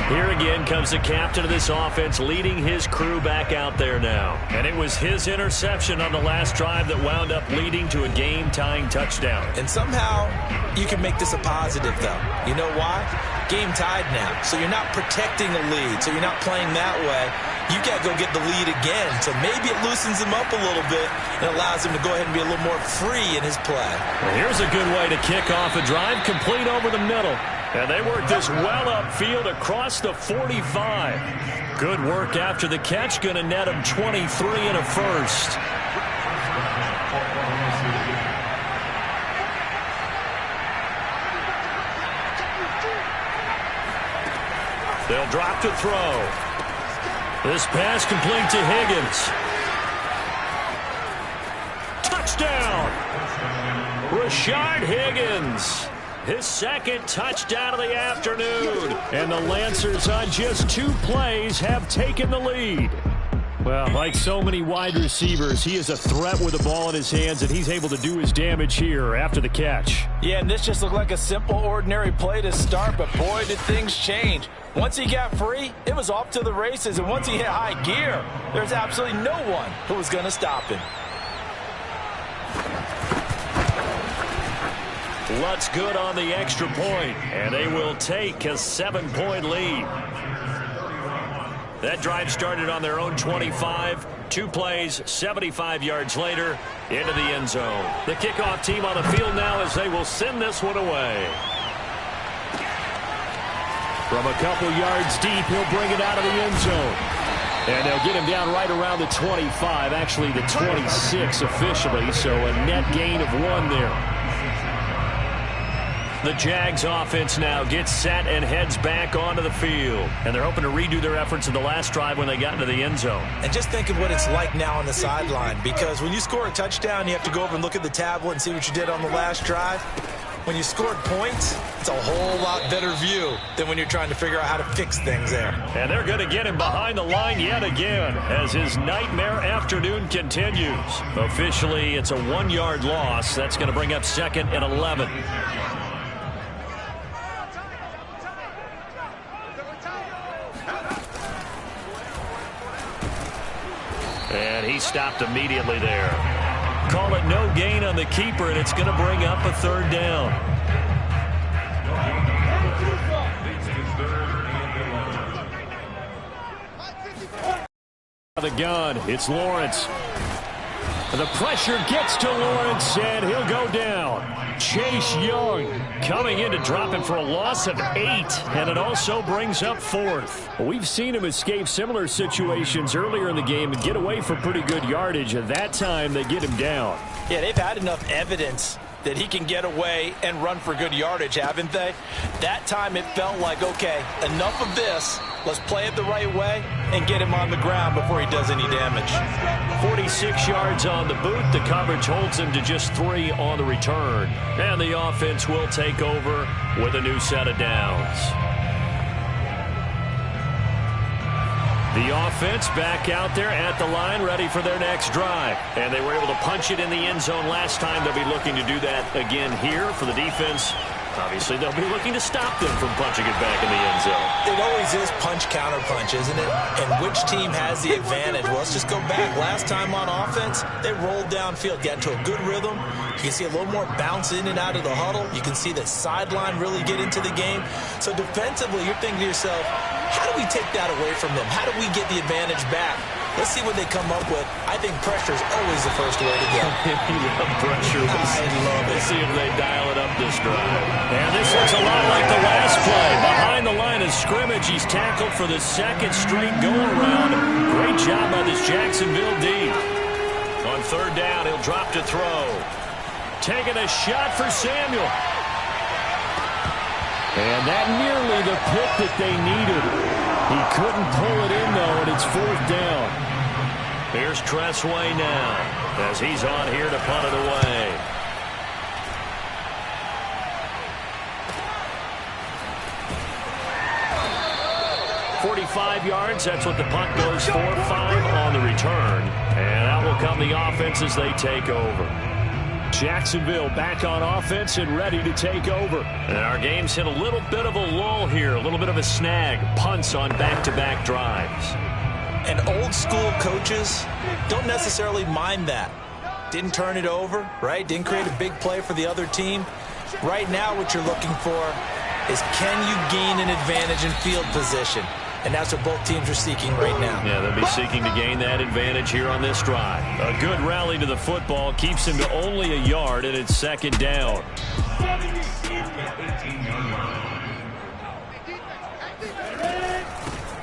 Here again comes the captain of this offense leading his crew back out there now. And it was his interception on the last drive that wound up leading to a game-tying touchdown. And somehow you can make this a positive, though. You know why? Game tied now. So you're not protecting the lead. So you're not playing that way. You got to go get the lead again. So maybe it loosens him up a little bit and allows him to go ahead and be a little more free in his play. Well, here's a good way to kick off a drive, complete over the middle. And they work this well upfield across the 45. Good work after the catch. Going to net him 23 and a first. They'll drop to throw. This pass complete to Higgins. Touchdown! Rashard Higgins. His 2nd touchdown of the afternoon. And the Lancers on just 2 plays have taken the lead. Well, like so many wide receivers, he is a threat with the ball in his hands, and he's able to do his damage here after the catch. Yeah, and this just looked like a simple, ordinary play to start, but boy, did things change. Once he got free, it was off to the races, and once he hit high gear, there's absolutely no one who was going to stop him. Lutz good on the extra point, and they will take a 7-point lead. That drive started on their own 25. 2 plays, 75 yards later, into the end zone. The kickoff team on the field now as they will send this one away. From a couple yards deep, he'll bring it out of the end zone. And they'll get him down right around the 25, actually the 26 officially, so a net gain of 1 there. The Jags offense now gets set and heads back onto the field. And they're hoping to redo their efforts in the last drive when they got into the end zone. And just think of what it's like now on the sideline, because when you score a touchdown, you have to go over and look at the tablet and see what you did on the last drive. when you scored points, it's a whole lot better view than when you're trying to figure out how to fix things there. And they're going to get him behind the line yet again as his nightmare afternoon continues. Officially, it's a 1-yard loss. That's going to bring up 2nd and 11. And he stopped immediately there. Call it no gain on the keeper, and it's going to bring up a 3rd down. The gun, it's Lawrence. The pressure gets to Lawrence, and he'll go down. Chase Young coming in to drop him for a loss of 8, and it also brings up 4th. We've seen him escape similar situations earlier in the game and get away for pretty good yardage, and that time they get him down. Yeah, they've had enough evidence that he can get away and run for good yardage, haven't they? That time it felt like, okay, enough of this. Let's play it the right way and get him on the ground before he does any damage. 46 yards on the boot. The coverage holds him to just 3 on the return. And the offense will take over with a new set of downs. The offense back out there at the line, ready for their next drive. And they were able to punch it in the end zone last time. They'll be looking to do that again here for the defense. Obviously, they'll be looking to stop them from punching it back in the end zone. It always is punch-counter-punch, isn't it? And which team has the advantage? Well, let's just go back. Last time on offense, they rolled downfield, got into a good rhythm. You can see a little more bounce in and out of the huddle. You can see the sideline really get into the game. So defensively, you're thinking to yourself, how do we take that away from them? How do we get the advantage back? Let's see what they come up with. I think pressure is always the first way to go. You love pressure. I love it. Let's see if they dial it up this drive. And this looks a lot like the last play. Behind the line of scrimmage, he's tackled for the 2nd straight go-around. Great job by this Jacksonville D. On 3rd down, he'll drop to throw. Taking a shot for Samuel. And that nearly the pick that they needed. He couldn't pull it in, though, and it's 4th down. Here's Tressway now as he's on here to punt it away. .45 yards, that's what the punt goes for. 5 on the return. And out will come the offense as they take over. Jacksonville back on offense and ready to take over. And our game's hit a little bit of a lull here, a little bit of a snag. Punts on back-to-back drives. And old-school coaches don't necessarily mind that. Didn't turn it over, right? Didn't create a big play for the other team. Right now what you're looking for is can you gain an advantage in field position? And that's what both teams are seeking right now. Yeah, they'll be seeking to gain that advantage here on this drive. A good rally to the football keeps him to only a yard, and it's 2nd down.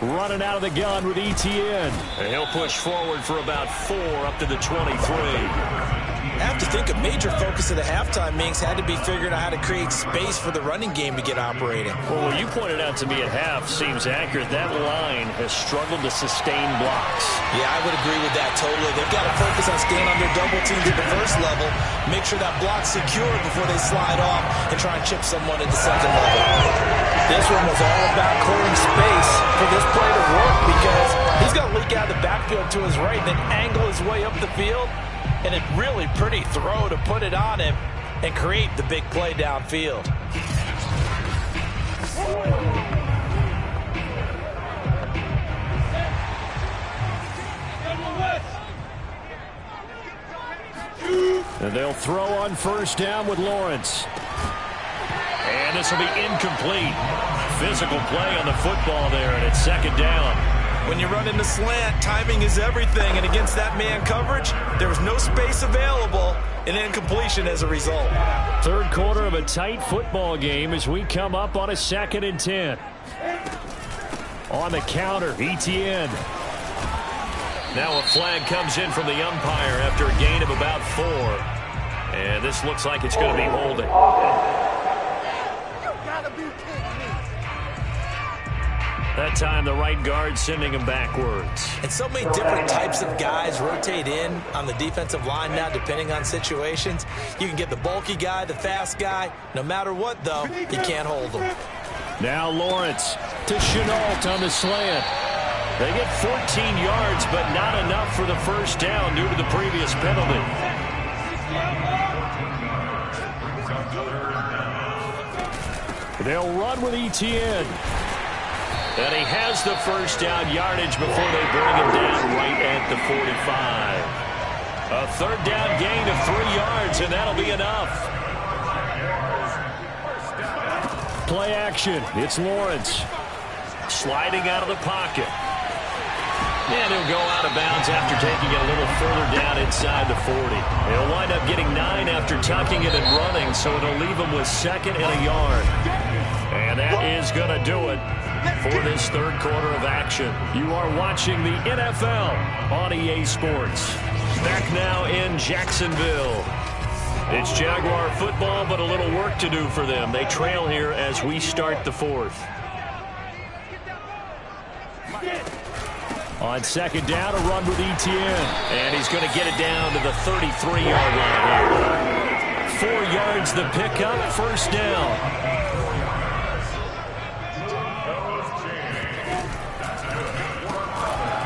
Running out of the gun with Etienne. And he'll push forward for about 4 up to the 23. I have to think a major focus of the halftime, Minks, had to be figuring out how to create space for the running game to get operating. Well, what you pointed out to me at half seems accurate. That line has struggled to sustain blocks. Yeah, I would agree with that totally. They've got to focus on staying under double teams at the first level, make sure that block's secure before they slide off and try and chip someone at the 2nd level. This one was all about clearing space for this play to work because he's going to leak out of the backfield to his right and then angle his way up the field. And a really pretty throw to put it on him and create the big play downfield. And they'll throw on 1st down with Lawrence. And this will be incomplete. Physical play on the football there, and it's 2nd down. When you're running the slant, timing is everything, and against that man coverage, there was no space available, and incompletion as a result. 3rd quarter of a tight football game as we come up on a 2nd and 10. On the counter, Etienne. Now a flag comes in from the umpire after a gain of about 4. And this looks like it's going to be holding. That time the right guard sending him backwards. And so many different types of guys rotate in on the defensive line now, depending on situations. You can get the bulky guy, the fast guy. No matter what, though, you can't hold them. Now Lawrence to Chenault on the slant. They get 14 yards, but not enough for the first down due to the previous penalty. They'll run with Etienne. And he has the first down yardage before they bring him down right at the 45. A third down gain of 3 yards, and that'll be enough. Play action. It's Lawrence. Sliding out of the pocket. And he'll go out of bounds after taking it a little further down inside the 40. He'll wind up getting 9 after tucking it and running, so it'll leave him with 2nd and a yard. And that is going to do it for this third quarter of action. You are watching the NFL on EA Sports. Back now in Jacksonville. It's Jaguar football, but a little work to do for them. They trail here as we start the fourth. On second down, a run with Etienne. And he's going to get it down to the 33-yard line here. 4 yards the pickup, first down.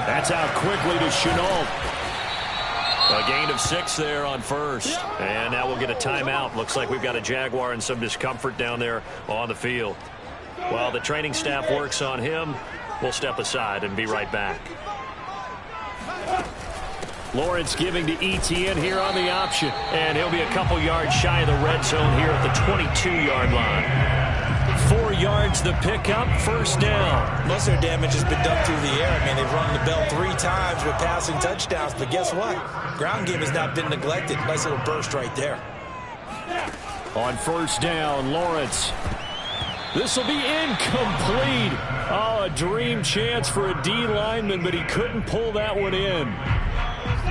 That's out quickly to Chenault. A gain of 6 there on first. And now we'll get a timeout. Looks like we've got a Jaguar and some discomfort down there on the field. While the training staff works on him, we'll step aside and be right back. Lawrence giving to Etienne here on the option. And he'll be a couple yards shy of the red zone here at the 22-yard line. 4 yards the pickup, first down. Most of their damage has been done through the air. I mean, they've rung the bell 3 times with passing touchdowns. But guess what? Ground game has not been neglected. Nice little burst right there. On first down, Lawrence. This will be incomplete. Oh, a dream chance for a D lineman, but he couldn't pull that one in.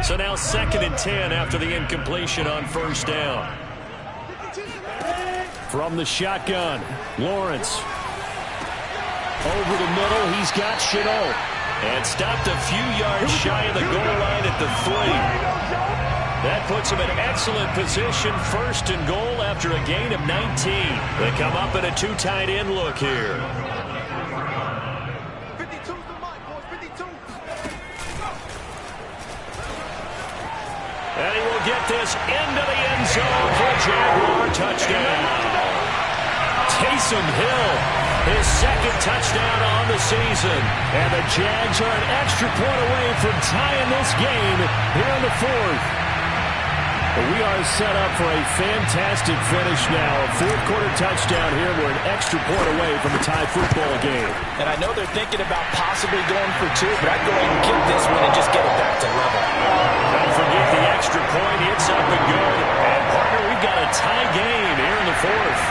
So now 2nd and 10 after the incompletion on first down. From the shotgun, Lawrence. Over the middle, he's got Chenault. And stopped a few yards shy of the goal line at the 3. That puts him in excellent position, 1st and goal after a gain of 19. They come up in a 2 tight end look here. 52's the mic, boys, 52. And he will get this into the end zone for a Jaguar touchdown. Taysom Hill, his 2nd touchdown on the season. And the Jags are an extra point away from tying this game here in the 4th. We are set up for a fantastic finish now. A 4th quarter touchdown here. We're an extra point away from a tie football game. And I know they're thinking about possibly going for 2, but I'd go ahead and kick this one and just get it back to level. Don't forget the extra point. It's up and good. And, partner, we've got a tie game here in the 4th.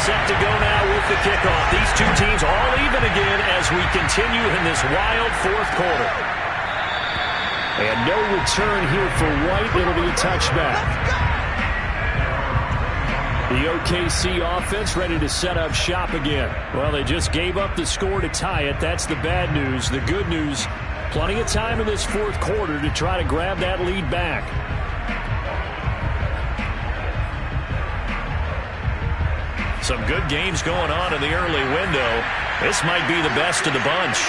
Set to go now with the kickoff. These 2 teams all even again as we continue in this wild 4th quarter. And no return here for White. It'll be a touchback. The OKC offense ready to set up shop again. Well, they just gave up the score to tie it. That's the bad news. The good news, plenty of time in this 4th quarter to try to grab that lead back. Some good games going on in the early window. This might be the best of the bunch.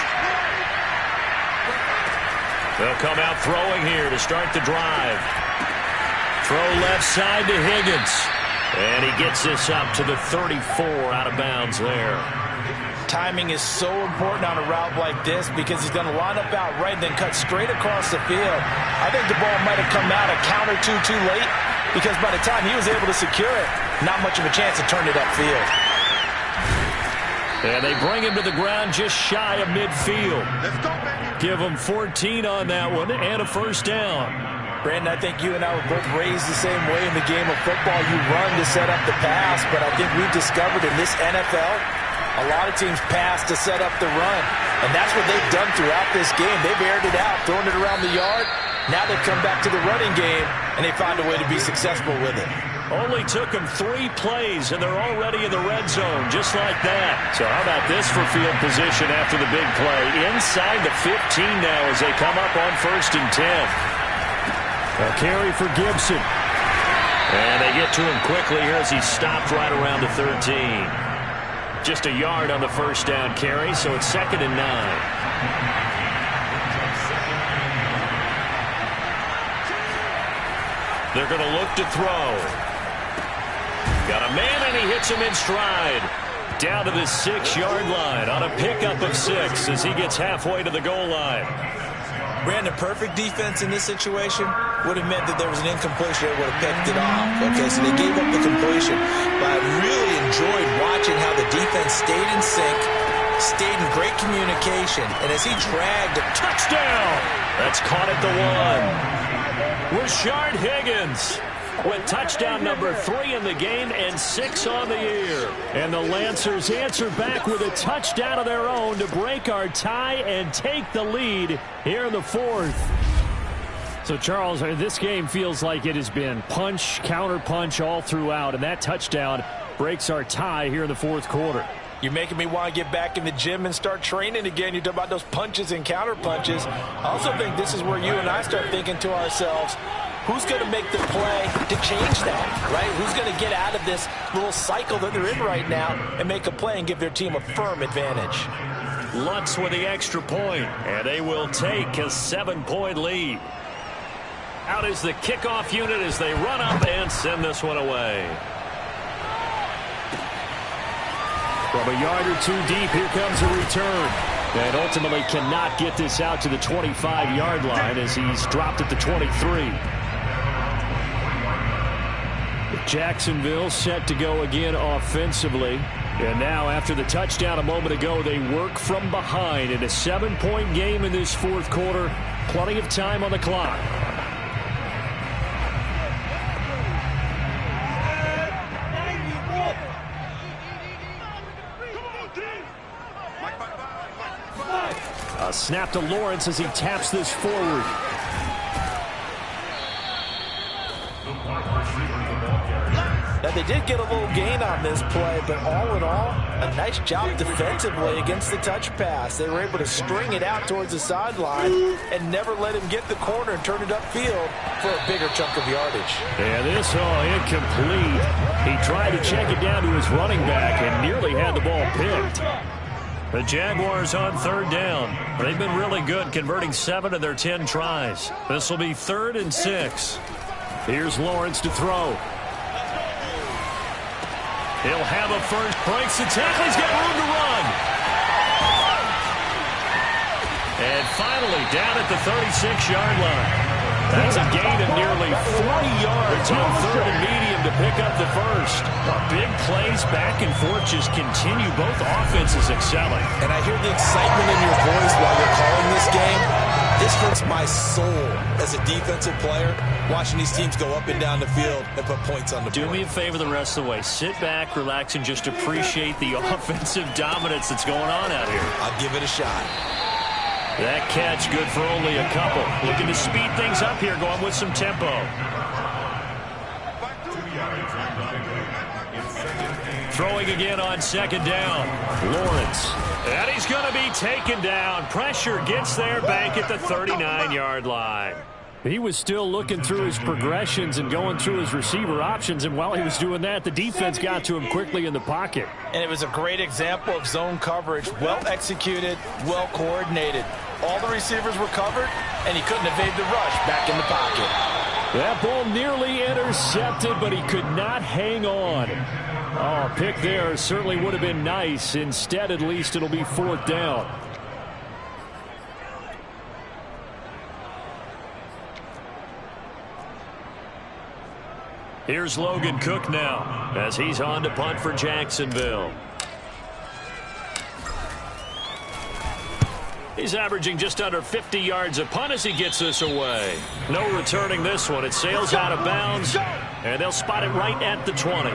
They'll come out throwing here to start the drive. Throw left side to Higgins. And he gets this up to the 34 out of bounds there. Timing is so important on a route like this because he's going to line up out right and then cut straight across the field. I think the ball might have come out a count or two too late because by the time he was able to secure it, not much of a chance to turn it upfield. And they bring him to the ground just shy of midfield. Give him 14 on that one and a first down. Brandon, I think you and I were both raised the same way in the game of football. You run to set up the pass, but I think we've discovered in this NFL, a lot of teams pass to set up the run. And that's what they've done throughout this game. They've aired it out, thrown it around the yard. Now they've come back to the running game, and they find a way to be successful with it. Only took them 3 plays, and they're already in the red zone, just like that. So how about this for field position after the big play? Inside the 15 now as they come up on 1st and 10. A carry for Gibson. And they get to him quickly here as he stopped right around the 13. Just a yard on the 1st down carry, so it's 2nd and 9. They're going to look to throw. Got a man, and he hits him in stride. Down to the 6-yard line on a pickup of 6 as he gets halfway to the goal line. Brandon, perfect defense in this situation would have meant that there was an incompletion that would have picked it off. Okay, so they gave up the completion. But I really enjoyed watching how the defense stayed in sync, stayed in great communication, and as he dragged a touchdown. That's caught at the 1. Rashard Higgins with touchdown number 3 in the game and 6 on the year. And the Lancers answer back with a touchdown of their own to break our tie and take the lead here in the 4th. So, Charles, this game feels like it has been punch, counter-punch all throughout, and that touchdown breaks our tie here in the 4th quarter. You're making me want to get back in the gym and start training again. You're talking about those punches and counter punches. I also think this is where you and I start thinking to ourselves, who's going to make the play to change that, right? Who's going to get out of this little cycle that they're in right now and make a play and give their team a firm advantage? Lutz with the extra point, and they will take a 7-point lead. Out is the kickoff unit as they run up and send this one away. From a yard or 2 deep, here comes a return. And ultimately cannot get this out to the 25-yard line as he's dropped at the 23. Jacksonville set to go again offensively. And now after the touchdown a moment ago, they work from behind in a 7-point game in this 4th quarter. Plenty of time on the clock. A snap to Lawrence as he taps this forward. Now, they did get a little gain on this play, but all in all, a nice job defensively against the touch pass. They were able to string it out towards the sideline and never let him get the corner and turn it upfield for a bigger chunk of yardage. Yeah, this incomplete. He tried to check it down to his running back and nearly had the ball picked. The Jaguars on 3rd down. They've been really good, converting 7 of their 10 tries. This will be 3rd and 6. Here's Lawrence to throw. He'll have a first, breaks the tackle, he's got room to run. And finally down at the 36-yard line. That's a gain of nearly 40 yards on 3rd and medium to pick up the first. Big plays back and forth just continue. Both offenses excelling. And I hear the excitement in your voice while you're calling this game. This hurts my soul as a defensive player, watching these teams go up and down the field and put points on the board. Do me a favor the rest of the way. Sit back, relax, and just appreciate the offensive dominance that's going on out here. I'll give it a shot. That catch good for only a couple. Looking to speed things up here, going with some tempo. Throwing again on 2nd down. Lawrence. And he's going to be taken down. Pressure gets there back at the 39-yard line. He was still looking through his progressions and going through his receiver options, and while he was doing that, the defense got to him quickly in the pocket. And it was a great example of zone coverage, well executed, well coordinated. All the receivers were covered, and he couldn't evade the rush back in the pocket. That ball nearly intercepted, but he could not hang on. Oh, a pick there certainly would have been nice. Instead, at least, it'll be 4th down. Here's Logan Cook now as he's on to punt for Jacksonville. He's averaging just under 50 yards a punt as he gets this away. No returning this one. It sails out of bounds, and they'll spot it right at the 20.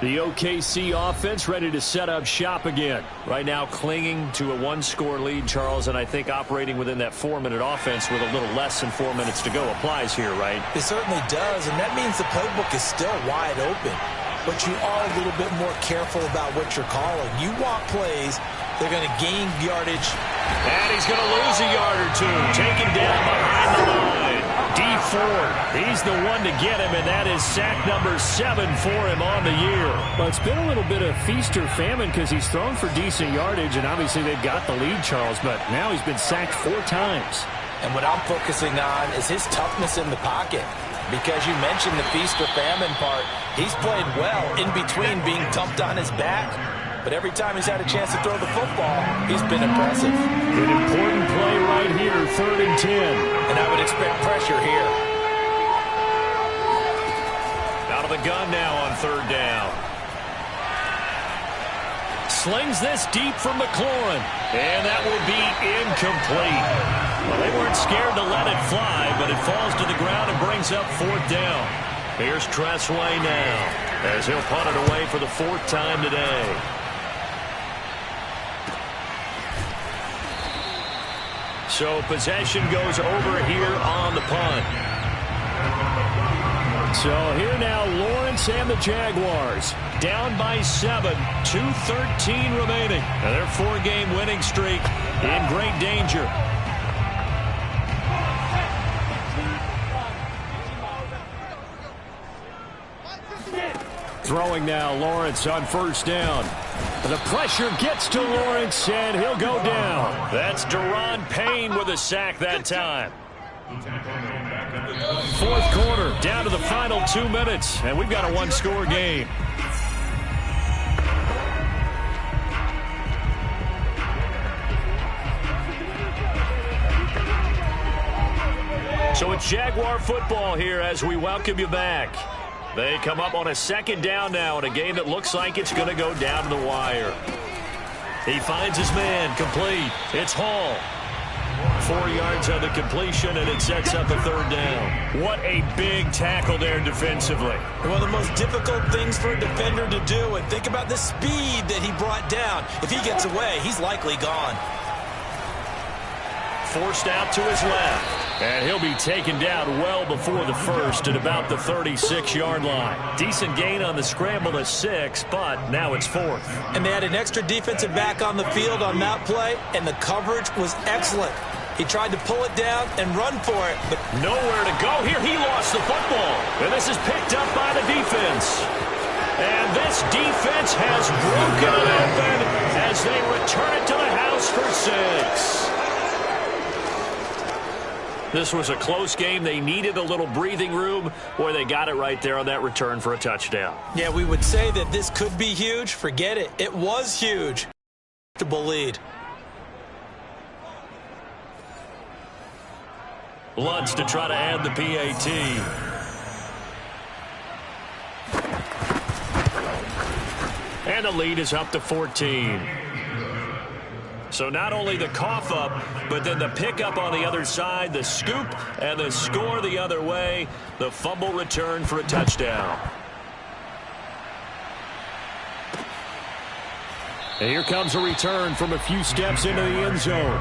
The OKC offense ready to set up shop again. Right now clinging to a one-score lead, Charles, and I think operating within that 4-minute offense with a little less than 4 minutes to go applies here, right? It certainly does, and that means the playbook is still wide open. But you are a little bit more careful about what you're calling. You want plays, they're going to gain yardage. And he's going to lose a yard or two. Taken down behind the line. D Ford, he's the one to get him, and that is sack number 7 for him on the year. Well, it's been a little bit of feast or famine because he's thrown for decent yardage, and obviously they've got the lead, Charles, but now he's been sacked 4 times. And what I'm focusing on is his toughness in the pocket. Because you mentioned the feast or famine part, he's played well in between being dumped on his back. But every time he's had a chance to throw the football, he's been impressive. An important play right here, 3rd and 10. And I would expect pressure here. Out of the gun now on 3rd down. Slings this deep from McLaurin. And that will be incomplete. Well, they weren't scared to let it fly, but it falls to the ground and brings up 4th down. Here's Tressway now, as he'll punt it away for the 4th time today. So possession goes over here on the punt. So here now, Lawrence and the Jaguars down by 7, 2:13 remaining. And their 4-game winning streak in great danger. Throwing now, Lawrence on 1st down. The pressure gets to Lawrence, and he'll go down. That's Deron Payne with a sack that time. 4th quarter, down to the final 2 minutes, and we've got a 1-score game. So it's Jaguar football here as we welcome you back. They come up on a 2nd down now in a game that looks like it's going to go down to the wire. He finds his man, complete. It's Hall. 4 yards on the completion, and it sets up a 3rd down. What a big tackle there defensively. One of the most difficult things for a defender to do, and think about the speed that he brought down. If he gets away, he's likely gone. Forced out to his left. And he'll be taken down well before the 1st at about the 36-yard line. Decent gain on the scramble to 6, but now it's 4th. And they had an extra defensive back on the field on that play, and the coverage was excellent. He tried to pull it down and run for it, but nowhere to go here. He lost the football. And this is picked up by the defense. And this defense has broken it open as they return it to the house for 6. This was a close game. They needed a little breathing room, where they got it right there on that return for a touchdown. Yeah, we would say that this could be huge. Forget it. It was huge. Lead. Lutz to try to add the PAT. And the lead is up to 14. So not only the cough up, but then the pickup on the other side, the scoop, and the score the other way. The fumble return for a touchdown. And here comes a return from a few steps into the end zone.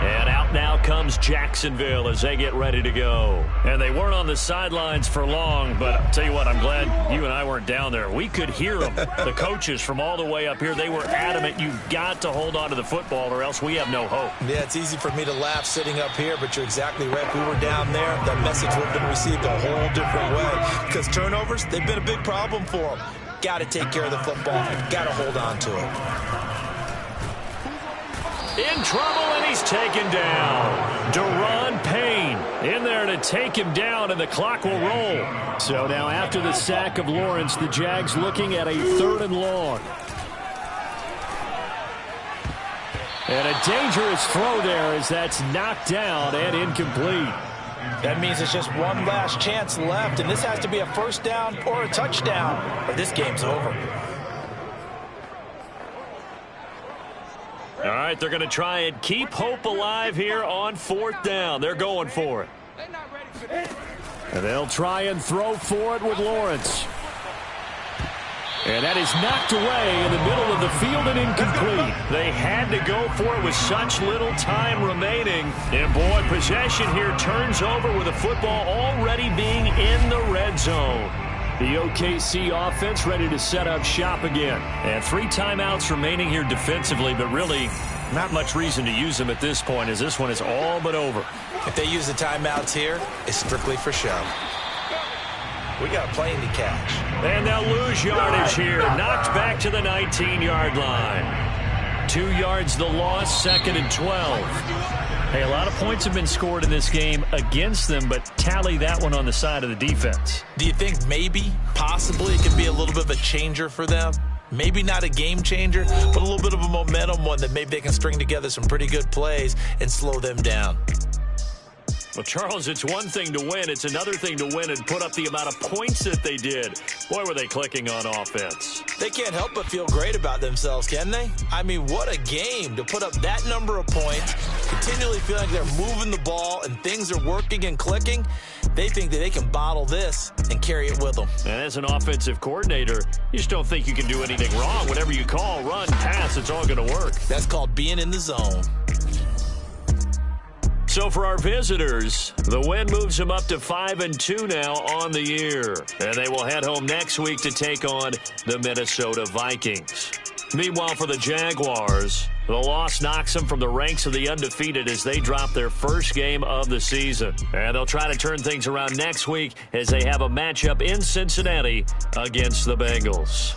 And out now comes Jacksonville as they get ready to go. And they weren't on the sidelines for long, but I'll tell you what, I'm glad you and I weren't down there. We could hear them. The coaches from all the way up here, they were adamant, you've got to hold on to the football or else we have no hope. Yeah, it's easy for me to laugh sitting up here, but you're exactly right. If we were down there, that message would have been received a whole different way. Because turnovers, they've been a big problem for them. Got to take care of the football. Got to hold on to it. In trouble, and he's taken down. Deron Payne in there to take him down, and the clock will roll. So now after the sack of Lawrence, the Jags looking at a 3rd and long. And a dangerous throw there as that's knocked down and incomplete. That means it's just one last chance left, and this has to be a 1st down or a touchdown, or this game's over. All right, they're going to try and keep hope alive here on 4th down. They're going for it. And they'll try and throw for it with Lawrence. And that is knocked away in the middle of the field and incomplete. They had to go for it with such little time remaining. And, boy, possession here turns over with the football already being in the red zone. The OKC offense ready to set up shop again. And 3 timeouts remaining here defensively, but really not much reason to use them at this point as this one is all but over. If they use the timeouts here, it's strictly for show. We got a plane to catch. And they'll lose yardage here. Knocked back to the 19-yard line. 2 yards the loss, 2nd and 12. Hey, a lot of points have been scored in this game against them, but tally that one on the side of the defense. Do you think maybe, possibly, it could be a little bit of a changer for them? Maybe not a game changer, but a little bit of a momentum one that maybe they can string together some pretty good plays and slow them down. Well, Charles, it's one thing to win. It's another thing to win and put up the amount of points that they did. Boy, were they clicking on offense. They can't help but feel great about themselves, can they? I mean, what a game to put up that number of points, continually feeling like they're moving the ball and things are working and clicking. They think that they can bottle this and carry it with them. And as an offensive coordinator, you just don't think you can do anything wrong. Whatever you call, run, pass, it's all going to work. That's called being in the zone. So for our visitors, the win moves them up to 5-2 now on the year. And they will head home next week to take on the Minnesota Vikings. Meanwhile, for the Jaguars, the loss knocks them from the ranks of the undefeated as they drop their first game of the season. And they'll try to turn things around next week as they have a matchup in Cincinnati against the Bengals.